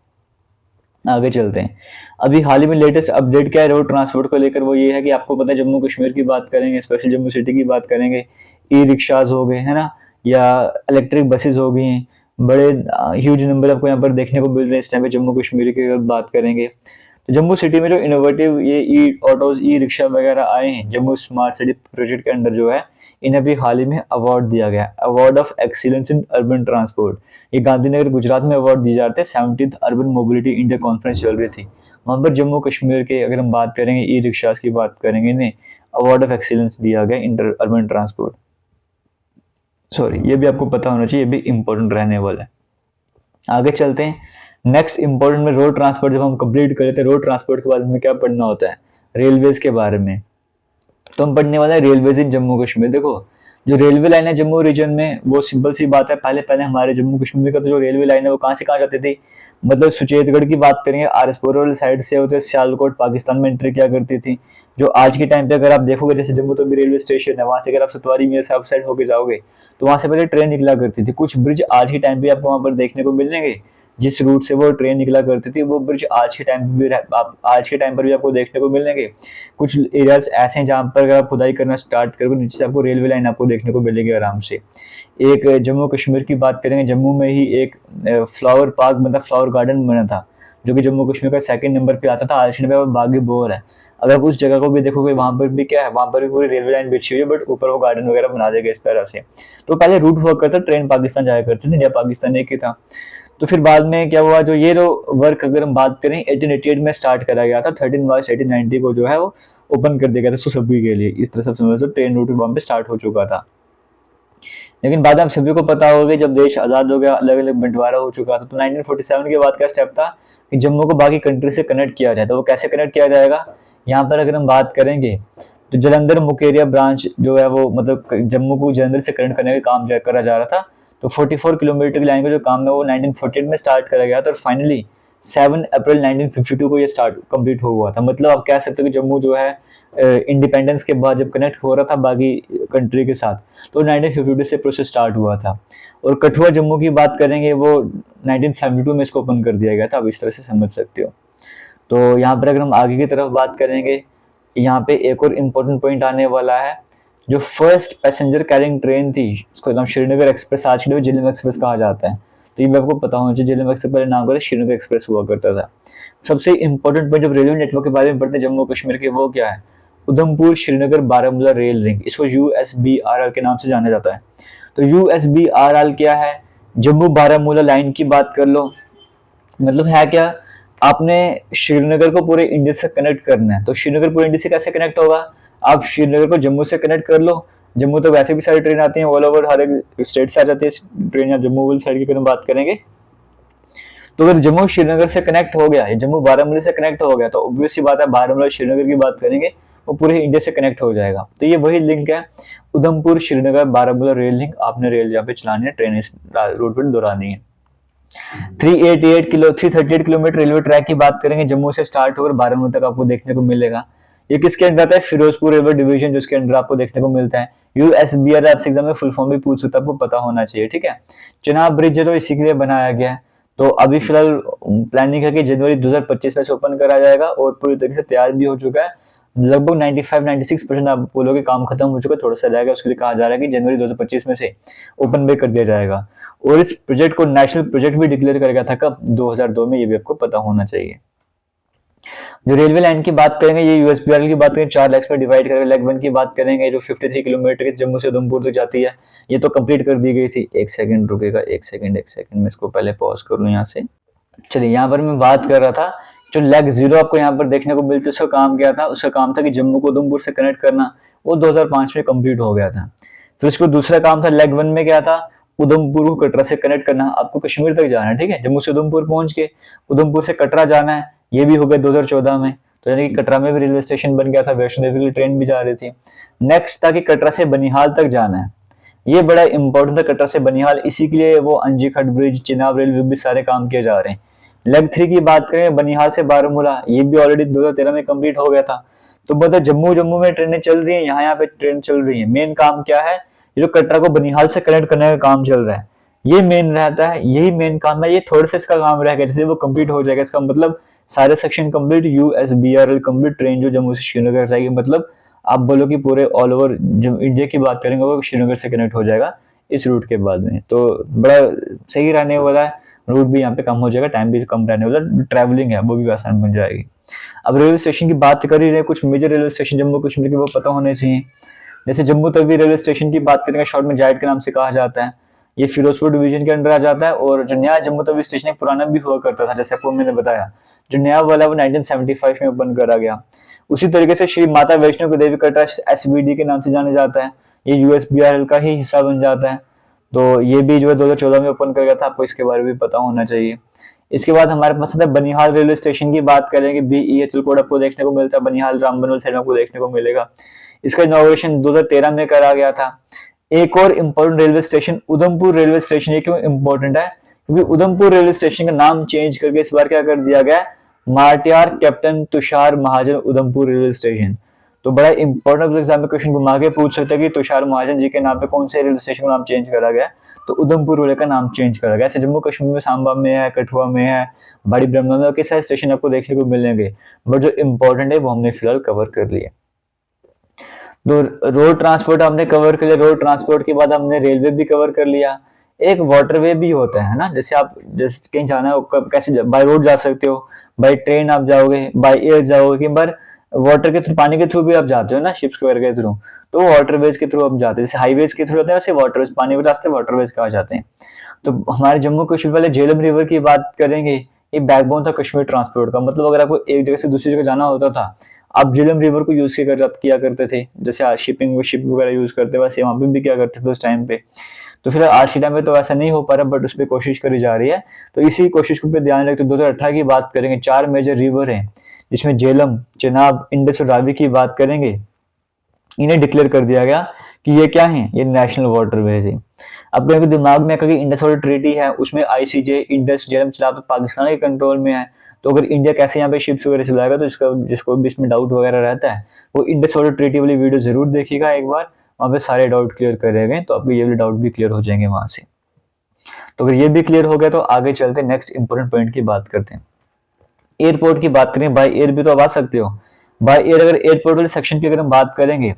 A: आगे चलते हैं। अभी हाल ही में लेटेस्ट अपडेट क्या है रोड ट्रांसपोर्ट को लेकर, वो ये है कि आपको पता है जम्मू कश्मीर की बात करेंगे, स्पेशल जम्मू सिटी की बात करेंगे, ई रिक्शाज हो गए, है ना, या इलेक्ट्रिक बसेस हो गई हैं, बड़े ह्यूज नंबर आपको यहाँ पर देखने को मिल रहे हैं इस टाइम पे जम्मू कश्मीर की अगर बात करेंगे। तो जम्मू सिटी में जो इनोवेटिव ये ई ऑटोज ई रिक्शा वगैरह आए हैं जम्मू स्मार्ट सिटी प्रोजेक्ट के अंडर जो है, इन्हें भी हाल ही में अवार्ड दिया गया, award of excellence in urban transport. ये गांधीनगर गुजरात में अवार्ड दिए जाते हैं, 17th urban mobility India conference चल रही थी, वहां पर जम्मू कश्मीर के अगर हम बात करेंगे ई रिक्शाज की बात करेंगे, इन्हें अवार्ड ऑफ एक्सीलेंस दिया गया इंटर अर्बन ट्रांसपोर्ट। सॉरी, ये भी आपको पता होना चाहिए, ये भी इंपॉर्टेंट रहने वाला है। आगे चलते हैं, नेक्स्ट इंपॉर्टेंट में रोड ट्रांसपोर्ट जब हम कंप्लीट कर लेते हैं, रोड ट्रांसपोर्ट के बाद में क्या पढ़ना होता है, रेलवेज के बारे में। तो हम पढ़ने वाला है रेलवेज इन जम्मू कश्मीर। देखो, जो रेलवे लाइन है जम्मू रीजन में, वो सिंपल सी बात है, पहले पहले हमारे जम्मू कश्मीर का तो जो रेलवे लाइन है वो कहाँ से कहाँ जाती थी, मतलब सुचेतगढ़ की बात करेंगे, आरएसपुर वाली साइड से होते सियालकोट पाकिस्तान में एंट्री किया करती थी। जो आज के टाइम पे अगर आप देखोगे, जैसे जम्मू तो भी रेलवे स्टेशन है, वहां से अगर आप सतवारी में साउथ साइड होके जाओगे तो वहां से पहले ट्रेन निकला करती थी। कुछ ब्रिज आज के टाइम पे आपको वहां पर देखने को मिलेंगे, जिस रूट से वो ट्रेन निकला करती थी वो ब्रिज आज के टाइम पे भी आज के टाइम पर भी आपको देखने को मिलेंगे। कुछ एरियाज ऐसे हैं जहाँ पर अगर आप खुदाई करना स्टार्ट करोगे, नीचे से आपको रेलवे लाइन आपको देखने को मिलेगी आराम से। एक जम्मू कश्मीर की बात करेंगे, जम्मू में ही एक फ्लावर पार्क मतलब फ्लावर गार्डन बना था, जो कि जम्मू कश्मीर का 2nd नंबर पे आता था, आज के टाइम पे बागी बोर है। अगर आप उस जगह को भी देखोगे, वहां पर भी क्या है, वहां पर भी पूरी रेलवे लाइन बिछी हुई है, बट ऊपर वो गार्डन वगैरह बना देगा इस तरह से। तो पहले रूट हुआ करता, ट्रेन पाकिस्तान जाया करती थी, इंडिया पाकिस्तान एक ही था। तो फिर बाद में क्या हुआ, जो ये जो वर्क अगर हम बात करें 1888 में स्टार्ट करा गया था, 13 मार्च 1890 को जो है वो ओपन कर दिया गया था सुसुकी के लिए। इस तरह से समझ लो ट्रेन रूट वहां पे स्टार्ट हो चुका था। लेकिन बाद में हम सभी को पता होगा जब देश आज़ाद हो गया, अलग अलग बंटवारा हो चुका था, तो 1947 के बाद का स्टेप था कि जम्मू को बाकी कंट्री से कनेक्ट किया जाए। तो वो कैसे कनेक्ट किया जाएगा, यहाँ पर अगर हम बात करेंगे तो जलंधर मुकेरिया ब्रांच जो है वो मतलब जम्मू को जलंधर से कनेक्ट करने का काम करा जा रहा था। तो 44 किलोमीटर की लाइन का जो काम है वो 1948 में स्टार्ट करा गया था और फाइनली 7 अप्रैल 1952 को ये स्टार्ट कंप्लीट हुआ था। मतलब आप कह सकते हो कि जम्मू जो है इंडिपेंडेंस के बाद जब कनेक्ट हो रहा था बाकी कंट्री के साथ, तो 1952 से प्रोसेस स्टार्ट हुआ था। और कठुआ जम्मू की बात करेंगे वो 1972 में इसको ओपन कर दिया गया था। आप इस तरह से समझ सकते हो। तो यहाँ पर अगर हम आगे की तरफ बात करेंगे, यहाँ पे एक और इम्पोर्टेंट पॉइंट आने वाला है। जो फर्स्ट पैसेंजर कैरिंग ट्रेन थी उसका नाम श्रीनगर एक्सप्रेस, आज के लिए झेलम एक्सप्रेस कहा जाता है। तो ये भी आपको पता होना चाहिए, झेलम एक्सप्रेस पहले नाम का श्रीनगर एक्सप्रेस हुआ करता था। सबसे इंपॉर्टेंट पॉइंट जब रेलवे नेटवर्क के बारे में पढ़ते हैं जम्मू कश्मीर के, वो क्या है, उधमपुर श्रीनगर बारामूला रेल लिंक, इसको USBRL के नाम से जाना जाता है। तो USBRL क्या है, जम्मू बारामूला लाइन की बात कर लो, मतलब है क्या, आपने श्रीनगर को पूरे इंडिया से कनेक्ट करना है। तो श्रीनगर पूरे इंडिया से कैसे कनेक्ट होगा, आप श्रीनगर को जम्मू से कनेक्ट कर लो। जम्मू तो वैसे भी सारी ट्रेन आती हैं, ऑल ओवर हर एक स्टेट से आ जाती है ट्रेन। या जम्मू वाली साइड की अगर बात करेंगे तो अगर जम्मू श्रीनगर से कनेक्ट हो गया, जम्मू बारामूला से कनेक्ट हो गया, तो ऑब्वियस सी बात है बारामूला श्रीनगर की बात करेंगे वो पूरे इंडिया से कनेक्ट हो जाएगा। तो ये वही लिंक है, उधमपुर श्रीनगर बारामूला रेल लिंक। आपने रेल यहाँ पे चलानी है, ट्रेन इस रूट पर दौड़ानी है। 338 किलोमीटर रेलवे ट्रैक की बात करेंगे, जम्मू से स्टार्ट होकर बारामूला तक आपको देखने को मिलेगा। ये किसके अंदर आता है, फिरोजपुर रेलवे डिवीजन, जिसके अंदर आपको देखने को मिलता है। USBR आपसे एग्जाम में फुल फॉर्म भी पूछ सकता है, आपको पता होना चाहिए, ठीक है। चेनाब ब्रिज है तो इसी के लिए बनाया गया है। तो अभी फिलहाल प्लानिंग है कि जनवरी 2025 में से ओपन करा जाएगा और पूरी तरीके से तैयार भी हो चुका है। लगभग 95-96% आप बोलोगे काम खत्म हो चुका है, थोड़ा सा रहेगा, उसके लिए कहा जा रहा है कि जनवरी 2025 में से ओपन भी कर दिया जाएगा। और इस प्रोजेक्ट को नेशनल प्रोजेक्ट भी डिक्लेयर कर गया था कब, 2002 में, ये भी आपको पता होना चाहिए। जो रेलवे लाइन की बात करेंगे, ये USBRL की बात करें 4 लेग्स में डिवाइड करेंगे। लेग 1 की बात करेंगे जो 53 किलोमीटर के जम्मू से उधमपुर तक जाती है, ये तो कंप्लीट कर दी गई थी। एक सेकंड रुकेगा, एक सेकंड मैं इसको पहले पॉज करूं यहाँ से। चलिए, यहाँ पर मैं बात कर रहा था जो लेग 0 आपको यहाँ पर देखने को मिलती है, उसका काम क्या था, उसका काम था कि जम्मू को उधमपुर से कनेक्ट करना, वो 2005 में कंप्लीट हो गया था। फिर उसको दूसरा काम था लेग 1 में, क्या था, उधमपुर को कटरा से कनेक्ट करना। आपको कश्मीर तक जाना है, ठीक है, जम्मू से उधमपुर पहुंच के उधमपुर से कटरा जाना है, ये भी हो गया 2014 में। तो यानी कि कटरा में भी रेलवे स्टेशन बन गया था, वैष्णो देवी की ट्रेन भी जा रही थी। नेक्स्ट था कि कटरा से बनिहाल तक जाना है, ये बड़ा इंपॉर्टेंट था, कटरा से बनिहाल, इसी के लिए वो अंजी खट ब्रिज, चिनाब रेल भी सारे काम किए जा रहे हैं। लेग 3 की बात करें, बनिहाल से बारामूला, ये भी ऑलरेडी 2013 में कंप्लीट हो गया था। तो मतलब जम्मू में ट्रेनें चल रही हैं, यहाँ पे ट्रेन चल रही है। मेन काम क्या है, ये जो कटरा को बनिहाल से कनेक्ट करने का काम चल रहा है, ये मेन रहता है, यही मेन काम है। ये थोड़ा सा इसका काम रहेगा, जैसे वो कंप्लीट हो जाएगा, इसका मतलब सारे section complete, USBRL complete, train जो जम्मू से श्रीनगर जाएगी, मतलब आप बोलो कि पूरे ऑल ओवर इंडिया की बात करेंगे वो श्रीनगर से कनेक्ट हो जाएगा इस रूट के बाद में। तो बड़ा सही रहने वाला है, रूट भी यहाँ पे कम हो जाएगा, टाइम भी कम रहने वाला, ट्रैवलिंग है वो भी आसान बन जाएगी। अब रेलवे स्टेशन की बात कर ही रहे, कुछ major railway station Jammu Kashmir के वो पता होने चाहिए। जैसे जम्मू तवी रेलवे स्टेशन की बात करेंगे, शॉर्ट में जायड के नाम से कहा जाता है, ये फिरोजपुर डिवीजन के अंदर आ जाता है। और जो नया जम्मू तवी स्टेशन एक पुराना भी हुआ करता था, जैसे आपको मैंने बताया, जो नया वाला वो 1975 में ओपन करा गया। उसी तरीके से श्री माता वैष्णो देवी कटरा SVD के नाम से जाने जाता है, ये USBRL का ही हिस्सा बन जाता है। तो ये भी जो है 2014 में ओपन कर गया था, आपको इसके बारे में भी पता होना चाहिए। इसके बाद हमारे पास है बनिहाल रेलवे स्टेशन की बात करेंगे, BEHL कोड आपको देखने को मिलता है, बनिहाल रामबन साइड में आपको देखने को मिलेगा। इसका इनॉग्रेशन 2013 में करा गया था। एक और important railway station Udhampur railway station, ये क्यों इम्पोर्टेंट है, क्योंकि उधमपुर रेलवे स्टेशन का नाम चेंज करके इस बार क्या कर दिया गया, मार्टियार कैप्टन तुषार महाजन उधमपुर रेलवे स्टेशन। तो बड़ा इंपॉर्टेंट एग्जाम में क्वेश्चन घुमा के पूछ सकता है कि तुषार महाजन जी के नाम पे कौन से रेलवे स्टेशन का नाम चेंज करा गया, तो उधमपुर वाले का नाम चेंज करा गया। ऐसे जम्मू कश्मीर में सांबा में है, कठुआ में है, बड़ी ब्रह्मा में, कई सारे स्टेशन आपको देखने को मिलेंगे, बट जो इंपॉर्टेंट है वो हमने फिलहाल कवर कर लिया। तो रोड ट्रांसपोर्ट हमने कवर कर लिया, रोड ट्रांसपोर्ट के बाद हमने रेलवे भी कवर कर लिया। एक वाटरवे भी होता है ना, जैसे आप जैसे कहीं जाना है कैसे बाय रोड जा सकते हो, बाय ट्रेन आप जाओगे, बाय एयर जाओगे, कई बार वाटर के थ्रू, पानी के थ्रू भी आप जाते हो ना शिप्स वगैरह के थ्रू, तो वाटरवेज के थ्रू आप जाते हैं, जैसे हाईवेज के थ्रू जाते हैं वैसे वाटरवेज, पानी के रास्ते वाटरवेज कहा जाते हैं। तो हमारे जम्मू कश्मीर वाले झेलम रिवर की बात करेंगे, ये बैकबोन था कश्मीर ट्रांसपोर्ट का। मतलब अगर आपको एक जगह से दूसरी जगह जाना होता था, आप झेलम रिवर को यूज किया करते थे, जैसे आज शिपिंग शिप वगैरह यूज करते वैसे वहां पे भी क्या करते थे उस टाइम पे। तो फिर आज के टाइम पे तो ऐसा नहीं हो पा रहा, बट उस पर कोशिश करी जा रही है। तो इसी कोशिश को पे ध्यान रखते 2018 की बात करेंगे, 4 मेजर रिवर हैं जिसमें झेलम, चेनाब, इंडस और रावी की बात करेंगे। इन्हें डिक्लेयर कर दिया गया कि ये क्या है, ये नेशनल वाटरवेज है। अब कहीं दिमाग में कभी इंडस वाटर ट्रीटी है, उसमें आईसीजे, इंडस, झेलम, चेनाब तो पाकिस्तान के कंट्रोल में है। तो अगर इंडिया कैसे यहाँ पे शिप्स वगैरह चलाएगा, तो इसका जिसको भी इसमें डाउट वगैरह रहता है वो इंडस वाटर ट्रीटी वाली वीडियो जरूर देखिएगा एक बार, वहाँ पे सारे डाउट क्लियर करे गए, तो आपके ये वाले डाउट भी क्लियर हो जाएंगे वहां से। तो अगर ये भी क्लियर हो गया तो आगे चलते नेक्स्ट इंपॉर्टेंट पॉइंट की बात करते हैं। एयरपोर्ट की बात करें, बाय एयर भी तो आप आ सकते हो। बाय एयर अगर एयरपोर्ट वाले सेक्शन की अगर हम बात करेंगे,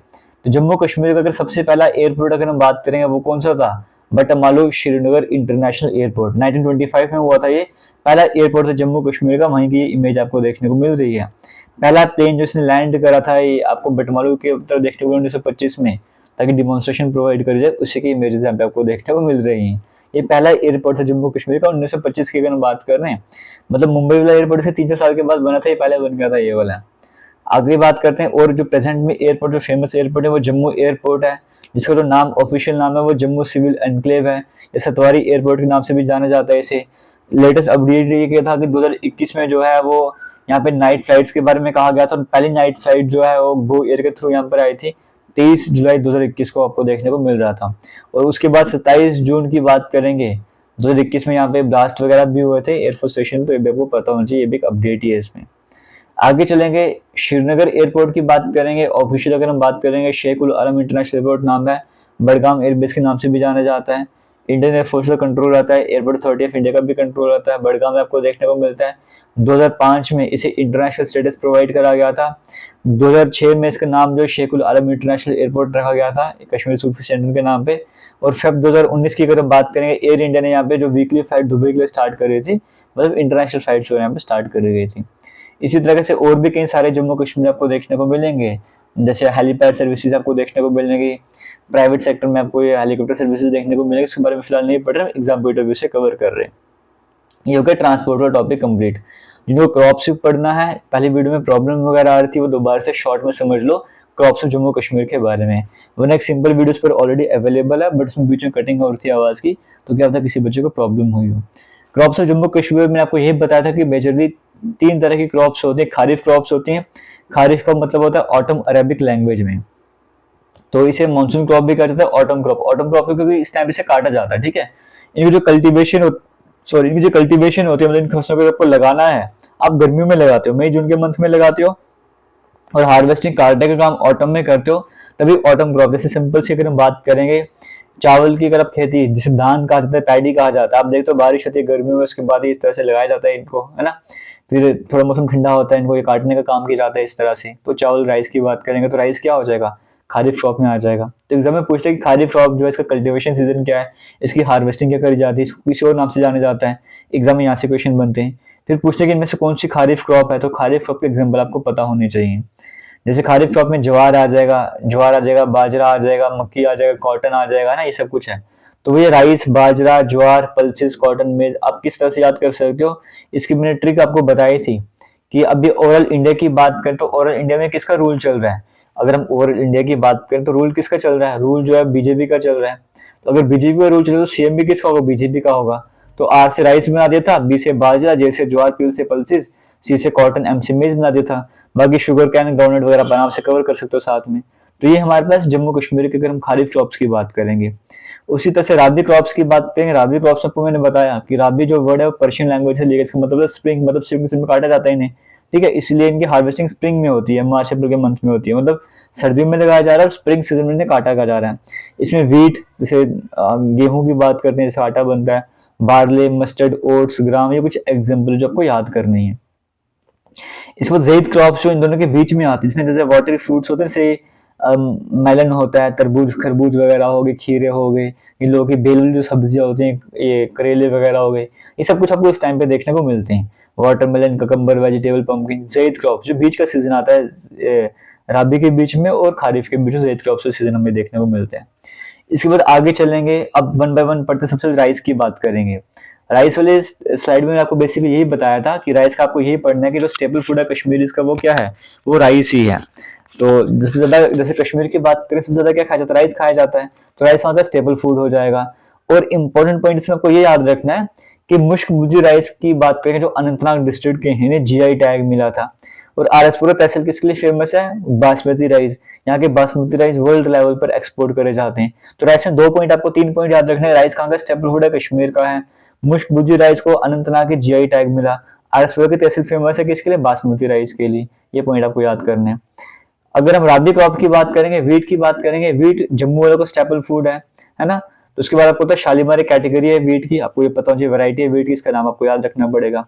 A: तो जम्मू कश्मीर का अगर सबसे पहला एयरपोर्ट अगर हम बात करेंगे वो कौन सा था, बटामालू श्रीनगर इंटरनेशनल एयरपोर्ट, 1925 में हुआ था ये पहला एयरपोर्ट था जम्मू कश्मीर का। वहीं की ये इमेज आपको देखने को मिल रही है। पहला प्लेन जो इसने लैंड करा था ये आपको बटमालू के तरफ देखने को 1925 में, ताकि डिमॉन्स्ट्रेशन प्रोवाइड करी जाए, उसी की इमेजेस यहाँ पे आपको देखने को मिल रही हैं। ये पहला एयरपोर्ट था जम्मू कश्मीर का 1925 की अगर हम बात कर रहे हैं। मतलब मुंबई वाला एयरपोर्ट से 3-4 साल के बाद बना था, ये पहले बन गया था ये वाला। आगे बात करते हैं, और जो प्रेजेंट में एयरपोर्ट जो फेमस एयरपोर्ट है वो जम्मू एयरपोर्ट है, जिसका जो नाम ऑफिशियल नाम है वो जम्मू सिविल एनक्लेव है। ये सतवारी एयरपोर्ट के नाम से भी जाना जाता है इसे। लेटेस्ट अपडेट ये किया था कि 2021 में जो है वो यहाँ पे नाइट फ्लाइट्स के बारे में कहा गया था। पहली नाइट फ्लाइट जो है वो गो एयर के थ्रू यहाँ पर आई थी 23 जुलाई 2021 को आपको देखने को मिल रहा था। और उसके बाद 27 जून की बात करेंगे, 2021 में यहाँ पे ब्लास्ट वगैरह भी हुए थे एयरफोर्स स्टेशन, तो ये भी आपको पता होना चाहिए, ये भी एक अपडेट ही है इसमें। आगे चलेंगे, श्रीनगर एयरपोर्ट की बात करेंगे। ऑफिशियल अगर हम बात करेंगे शेख उल आलम इंटरनेशनल एयरपोर्ट नाम है, बडगाम एयरबेस के नाम से भी जाना जाता है। इंडियन एयरफोर्स का कंट्रोल रहता है, एयरपोर्ट अथॉरिटी ऑफ इंडिया का भी कंट्रोल रहता है, बडगाम में आपको देखने को मिलता है। 2005 में इसे इंटरनेशनल स्टेटस प्रोवाइड करा गया था। 2006 में इसका नाम जो शेख उल आलम इंटरनेशनल एयरपोर्ट रखा गया था कश्मीर सूफी सेंटर के नाम पे। और फेब 2019 की अगर हम बात करेंगे, एयर इंडिया ने यहाँ पे जो वीकली फ्लाइट दुबई के लिए स्टार्ट करी थी, मतलब इंटरनेशनल फ्लाइट्स यहाँ पे स्टार्ट करी गई थी। इसी तरह से और भी कई सारे जम्मू कश्मीर आपको देखने को मिलेंगे, जैसे हेलीपैड सर्विसेज आपको देखने को मिलेंगी। प्राइवेट सेक्टर में आपको ये हेलीकॉप्टर सर्विसेज देखने को मिलेगी, इसके बारे में फिलहाल नहीं पढ़ रहे, एग्जाम पॉइंट ऑफ व्यू से कवर कर रहे हैं। ये हो गया ट्रांसपोर्ट का टॉपिक कंप्लीट। जिनको क्रॉप शिप पढ़ना है, पहली वीडियो में प्रॉब्लम वगैरह आ रही थी, वो दोबारा से शॉर्ट में समझ लो क्रॉप शिप जम्मू कश्मीर के बारे में। वरना एक सिंपल वीडियो पर ऑलरेडी अवेलेबल है, बट उसमें बीच में कटिंग हो रही थी आवाज की, तो क्या पता किसी बच्चे को प्रॉब्लम हुई हो। क्रॉप्स ऑफ जम्मू कश्मीर में आपको यही बताया था कि मेजरली 3 तरह की क्रॉप्स होती हैं। खारिफ क्रॉप्स होती हैं, खारिफ का मतलब होता है ऑटम अरेबिक लैंग्वेज में, तो इसे मानसून क्रॉप भी कहा जाता है, ऑटम क्रॉप। ऑटम क्रॉप क्योंकि इस टाइम से काटा जाता है, ठीक है। इनकी जो कल्टीवेशन इनकी जो कल्टीवेशन होती है, मतलब इन फसलों को आपको लगाना है, आप गर्मियों में लगाते हो, मई जून के मंथ में लगाते हो, और हार्वेस्टिंग काटने का काम ऑटम में करते हो, तभी ऑटम क्रॉप। जैसे सिंपल सी अगर हम बात करेंगे चावल की, अगर आप खेती, जिसे धान कहा जाता है, पैडी कहा जाता है, आप देखते हो बारिश होती है गर्मियों में, उसके बाद इस तरह से लगाया जाता है इनको, है ना। फिर थोड़ा मौसम ठंडा होता है, इनको ये काटने का काम किया जाता है इस तरह से। तो चावल, राइस की बात करेंगे तो राइस क्या हो जाएगा, खारिफ क्रॉप में आ जाएगा। तो एग्जाम में पूछते हैं कि खारिफ क्रॉप जो है इसका कल्टीवेशन सीजन क्या है, इसकी हार्वेस्टिंग क्या करी जाती है, इसको किसी और नाम से जाना जाता है। एग्जाम में यहाँ से क्वेश्चन बनते हैं। फिर पूछते हैं कि इनमें से कौन सी खारिफ क्रॉप है, तो खारिफ क्रॉप के एग्जाम्पल आपको पता होने चाहिए। जैसे खारिफ क्रॉप में ज्वार आ जाएगा, बाजरा आ जाएगा, मक्की आ जाएगा, कॉटन आ जाएगा ना, ये सब कुछ है। तो ये राइस, बाजरा, ज्वार, पल्सेस, कॉटन, मेज आप किस तरह से याद कर सकते हो, इसकी मैंने ट्रिक आपको बताई थी कि अभी ओवरऑल इंडिया की बात करें तो ओवरऑल इंडिया में किसका रूल चल रहा है। अगर हम ओवरऑल इंडिया की बात करें तो रूल किसका चल रहा है, रूल जो है बीजेपी का चल रहा है। तो अगर बीजेपी का रूल चल रहा है तो सीएम भी किसका होगा, बीजेपी का होगा। तो आर से राइस बना दिया था, बी से बाजरा, जे से ज्वार, पी से पल्सेस, सी से कॉटन, एम से मेज बना दिया था। बाकी शुगर कैन, ग्राउंडनट वगैरह बनाम से कवर कर सकते हो साथ में। तो ये हमारे पास जम्मू कश्मीर के, अगर हम खारिफ क्रॉप्स की बात करेंगे। उसी तरह से राबी क्रॉप्स की बात करेंगे। राबी क्रॉप्स आपको मैंने बताया कि राबी जो वर्ड है वो पर्शियन लैंग्वेज से लिया गया, इसका मतलब स्प्रिंग, मतलब स्प्रिंग में काटा जाता है इन्हें, ठीक है। इसलिए इनकी हार्वेस्टिंग स्प्रिंग में होती है, मार्च अप्रैल के मंथ में होती है, मतलब सर्दियों में लगाया जा रहा है और स्प्रिंग सीजन में इन्हें काटा जा रहा है। इसमें वीट, जैसे गेहूं की बात करते हैं, जैसे आटा बनता है, बार्ले, मस्टर्ड, ओट्स, ग्राम, ये कुछ एग्जाम्पल जो आपको याद करनी है। इसके बाद ज़ैद क्रॉप्स जो इन दोनों के बीच में आती है, जिसमें जैसे वाटरी फ्रूट्स होते हैं, जैसे मेलन होता है, तरबूज, खरबूज वगैरह हो गए, खीरे हो गए, इन लोगों की बेल जो सब्जियां होती हैं, ये करेले वगैरह हो गए, ये सब कुछ आपको इस टाइम पे देखने को मिलते हैं। वाटरमेलन, ककम्बर, वेजिटेबल, पंपकिन, ज़ैद क्रॉप जो बीच का सीजन आता है राबी के बीच में और खारिफ के बीच में ज़ैद क्रॉप के सीजन हमें देखने को मिलते हैं। इसके बाद आगे चलेंगे, अब वन बाय वन पढ़ते सबसे राइस की बात करेंगे। राइस वाले स्लाइड में आपको बेसिकली यही बताया था कि राइस का आपको यही पढ़ना है कि जो स्टेपल फूड है कश्मीरी का वो क्या है, वो राइस ही है। तो सबसे ज्यादा जैसे कश्मीर की बात करें सबसे ज्यादा क्या खाया जाता है, राइस खाया जाता है, तो राइस वहाँ का स्टेपल फूड हो जाएगा। और इम्पोर्टेंट पॉइंट इसमें आपको ये याद रखना है कि मुश्क भुजी राइस की बात करें जो अनंतनाग डिस्ट्रिक्ट के हैं, इन्हें जीआई टैग मिला था। और आरएसपुरा तहसील किसके लिए फेमस है, बासमती राइस। यहाँ के बासमती राइस वर्ल्ड लेवल पर एक्सपोर्ट करे जाते हैं। तो राइस में 2 पॉइंट आपको 3 पॉइंट याद रखने हैं। राइस कहाँ का स्टेपल फूड है, कश्मीर का है। मुश्क भुजी राइस को अनंतनाग के जीआई टैग मिला। आरएसपुरा की तहसील फेमस है किसके लिए, बासमती राइस के लिए। ये पॉइंट आपको याद करने हैं। अगर हम राबी क्रॉप की बात करेंगे, वीट की बात करेंगे, वीट जम्मू वालों का स्टेपल फूड है ना। तो उसके बाद आपको पता है शालीमार एक कैटेगरी है वीट की, आपको ये पता होना चाहिए, वैरायटी है वीट की, इसका नाम आपको याद रखना पड़ेगा।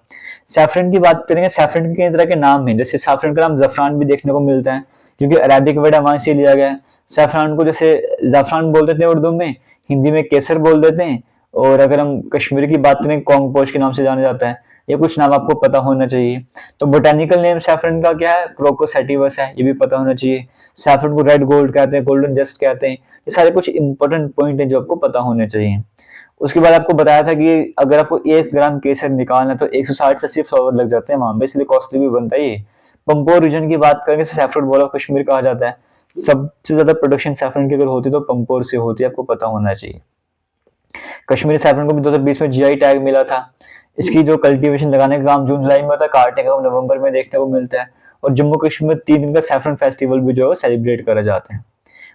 A: सैफरन की बात करेंगे, सैफरन के कई तरह के नाम हैं, जैसे सैफरन का नाम जफरान भी देखने को मिलता है क्योंकि अरेबिक वर्ड वहां से लिया गया है। सैफरान को जैसे जफरान बोल देते हैं उर्दू में, हिंदी में केसर बोल देते हैं, और अगर हम कश्मीर की बात करें कॉन्ग पोश के नाम से जाना जाता है। ये कुछ नाम आपको पता होना चाहिए। तो बोटेनिकल नेम सैफरन का क्या है, क्रोकोसैटिवस है, ये भी पता होना चाहिए। सैफरन को रेड गोल्ड कहते हैं, गोल्डन जस्ट कहते हैं। ये सारे कुछ इंपॉर्टेंट पॉइंट हैं जो आपको पता होने चाहिए। उसके बाद आपको बताया था कि अगर आपको 1 ग्राम केसर निकालना है तो 160 से 80 फ्लावर लग जाते हैं वहां पे, इसलिए कॉस्टली भी बनता है ये। पंपोर रीजन की बात करेंगे, सैफरन बॉल ऑफ कश्मीर कहा जाता है। सबसे ज्यादा प्रोडक्शन सैफरन की अगर होती तो पंपोर से होती है, आपको पता होना चाहिए। कश्मीरी सैफरन को भी 2020 में जीआई टैग मिला था। इसकी जो कल्टीवेशन लगाने का काम जून जुलाई में होता है, काटने का काम नवंबर में देखने को मिलता है। और जम्मू कश्मीर में 3 दिन का सैफरन फेस्टिवल भी जो है सेलिब्रेट करा जाते हैं।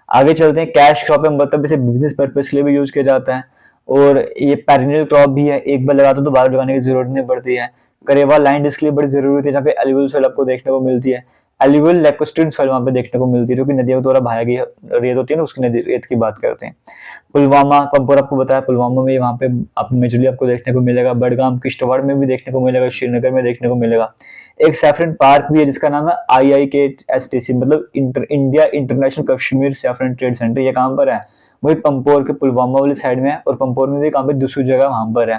A: आगे चलते हैं, कैश क्रॉप है, मतलब इसे बिजनेस पर्पज के लिए भी यूज किया जाता है। और ये पेरिनियल क्रॉप भी है, एक बार लगाते तो बार लगाने की जरूरत नहीं पड़ती है। करेवा लैंड इसके लिए बड़ी जरूरत है, जहाँ पे एल्यूवियल सॉइल आपको देखने को मिलती है। एल्यूवियल लैकोस्ट्रीन सॉइल वहां पे देखने को मिलती है, जो कि नदियों द्वारा बहाया गई रेत होती है ना, उसकी नदी रेत की बात करते हैं। पुलवामा पंपोर आपको बताया, पुलवामा में वहाँ पे आप मेजरली आपको देखने को मिलेगा। बडगाम किश्तवाड़ में भी देखने को मिलेगा, श्रीनगर में देखने को मिलेगा। एक सैफरन पार्क भी है जिसका नाम है IIKSTC, मतलब India international Kashmir saffron trade centre. ये कहाँ पर है, वही पंपोर के पुलवामा वाली साइड में है। और पंपोर में भी कहाँ पे दूसरी जगह वहां पर है।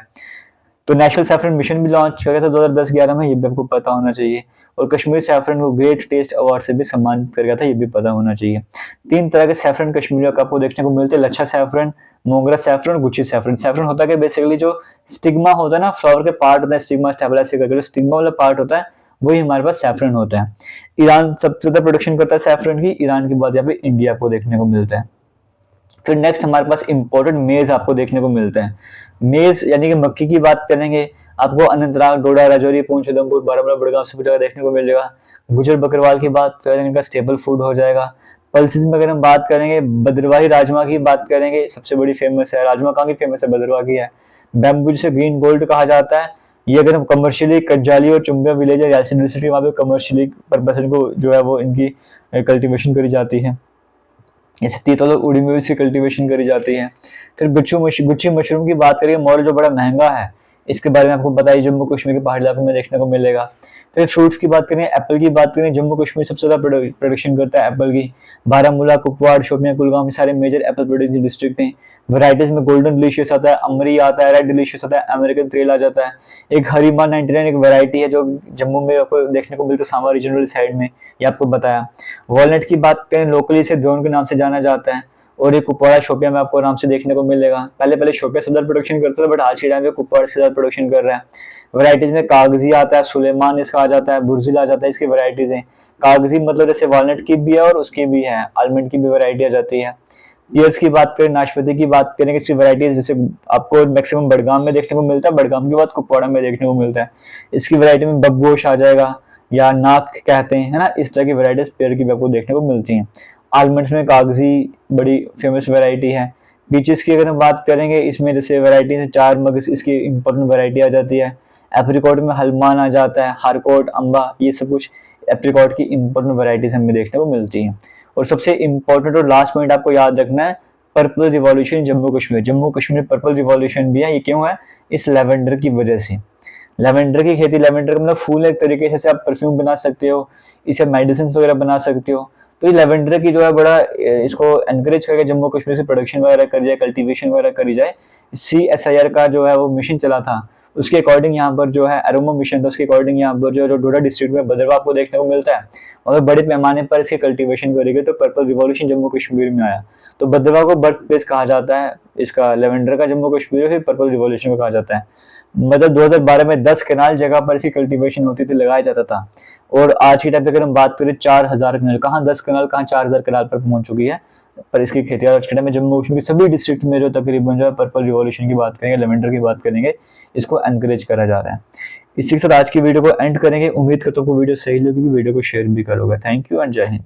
A: तो नेशनल सैफरन मिशन भी लॉन्च किया गया था 2010-11 में, ये भी आपको पता होना चाहिए। और कश्मीरी सैफरन को ग्रेट टेस्ट अवार्ड से भी सम्मानित किया गया था, ये भी पता होना चाहिए। 3 तरह के सैफरन कश्मीरी का आपको देखने को मिलते हैं, लच्छा सैफरन, मोगरा सैफरन, गुच्छी सैफरन। सैफरन होता है बेसिकली जो स्टिग्मा होता है ना, फ्लावर के पार्ट होता है, स्टिग्मा स्टेबलाइज करके जो स्टिग्मा वाला पार्ट होता है वही हमारे पास सैफरन होता है। ईरान सबसे ज्यादा प्रोडक्शन करता है सैफरन की, ईरान के बाद यहाँ पे इंडिया को देखने को मिलता है। फिर नेक्स्ट हमारे पास इंपॉर्टेंट मेज आपको देखने को मिलता है। मेज यानी कि मक्की की बात करेंगे, आपको अनंतनाग, डोडा, राजौरी, पुंछ, उधमपुर, बारामूला, बड़गांव सब जगह देखने को मिलेगा। गुजर बकरवाल की बात करेंगे, इनका स्टेबल फूड हो जाएगा। पल्सेस में अगर हम बात करेंगे, भद्रवाही राजमा की बात करेंगे, सबसे बड़ी फेमस है। राजमा कहाँ की फेमस है, भद्रवाह की है। बैम्बू जिसे ग्रीन गोल्ड कहा जाता है, ये अगर हम कमर्शियली कज्जाली और चुम्बिया विलेज है यासिन यूनिवर्सिटी, वहाँ पे कमर्शियली पर्पस इनको जो है वो इनकी कल्टीवेशन करी जाती है। जैसे तीतल और उड़ी में भी इसकी कल्टीवेशन करी जाती है। फिर गुच्छी मशरूम की बात करें, मॉडल जो बड़ा महंगा है, इसके बारे में आपको बताइए, जम्मू कश्मीर के पहाड़ी इलाकों में देखने को मिलेगा। फिर फ्रूट्स की बात करें, एप्पल की बात करें, जम्मू कश्मीर सबसे ज्यादा प्रोडक्शन करता है एप्पल की। बारामूला, कुपवाड़, शोपियां, कुलगाम ये सारे मेजर एप्पल प्रोड्यूसिंग डिस्ट्रिक्ट हैं। वैराइटीज में गोल्डन डिलीशियस आता है, अमरी आता है, रेड डिलीशियस आता है, अमेरिकन थ्रिल आ जाता है। एक हरीमा 99 एक वैरायटी है जो जम्मू में आपको देखने को मिलता है, सांबा रीजनल साइड में, ये आपको बताया। वॉलनट की बात करें, लोकली इसे द्रोण के नाम से जाना जाता है। और ये कुपवाड़ा शोपिया में आपको आराम से देखने को मिलेगा। पहले शोपिया से प्रोडक्शन करता था, बट आज के टाइम में कुपवाड़ा से ज्यादा प्रोडक्शन कर रहा है। वैरायटीज में कागजी आता है, सुलेमान इसका आ जाता है, बुर्जिल आ जाता है, इसकी वैरायटीज हैं। कागजी मतलब जैसे वॉलनट की भी है और उसकी भी है, आलमंड की भी वैरायटी आ जाती है। पियर्स की बात करें, नाशपाती की बात करें, इसकी वैरायटीज जैसे आपको मैक्सिमम बडगाम में देखने को मिलता है, बडगाम के बाद कुपवाड़ा में देखने को मिलता है। इसकी वैरायटी में बगगोश आ जाएगा, या नाक कहते हैं, है ना, इस तरह की वैरायटीज पेयर की भी आपको देखने को मिलती हैं। आलमंड्स में कागजी बड़ी फेमस वैरायटी है। बीचेस की अगर हम बात करेंगे, इसमें जैसे वैरायटी है 4 मग इसकी इंपॉर्टेंट वैरायटी आ जाती है। एप्रिकॉट में हलमान आ जाता है, हारकोट, अम्बा, ये सब कुछ एप्रिकॉट की इंपॉर्टेंट वैरायटीज हमें देखने को मिलती हैं। और सबसे इंपॉर्टेंट और लास्ट पॉइंट आपको याद रखना है, purple revolution Jammu Kashmir. Jammu Kashmir purple revolution भी है, ये क्यों है, इस लेवेंडर की वजह से। लेवेंडर की खेती, लेवेंडर का मतलब फूल, एक तरीके से आप परफ्यूम बना सकते हो, इसे मेडिसिन वगैरह बना सकते हो। तो ये लेवेंडर की जो है बड़ा इसको एनकरेज करके जम्मू कश्मीर से प्रोडक्शन वगैरह करी जाए, कल्टीवेशन वगैरह करी जाए। CSIR का जो है वो मिशन चला था, उसके अकॉर्डिंग यहाँ पर जो है अरोमा मिशन था, उसके अकॉर्डिंग यहाँ पर जो डोडा डिस्ट्रिक्ट में भद्रवाह आपको देखने को मिलता है। और बड़े पैमाने पर इसकी कल्टीवेशन करेंगे तो पर्पल रिवॉल्यूशन जम्मू कश्मीर में आया। तो भद्रवाह को बर्थ प्लेस कहा जाता है इसका लेवेंडर का जम्मू कश्मीर, फिर पर्पल रिवॉल्यूशन को कहा जाता है। मतलब 2012 में 10 कनाल जगह पर इसकी कल्टीवेशन होती थी, लगाया जाता था। और आज के टाइम पे अगर हम बात करें 4000 कनाल, कहाँ 10 कनाल कहाँ 4000 कनाल पर पहुंच चुकी है पर इसकी खेती। आज के टाइम में जम्मू कश्मीर के सभी डिस्ट्रिक्ट में जो तकरीबन जो है पर्पल रिवॉल्यूशन की बात करेंगे, लेवेंडर की बात करेंगे, इसको एनकरेज करा जा रहा है। इसी के साथ आज की वीडियो को एंड करेंगे। उम्मीद करता हूँ वीडियो सही लगी, वीडियो को शेयर भी करोगे। थैंक यू एंड जय हिंद।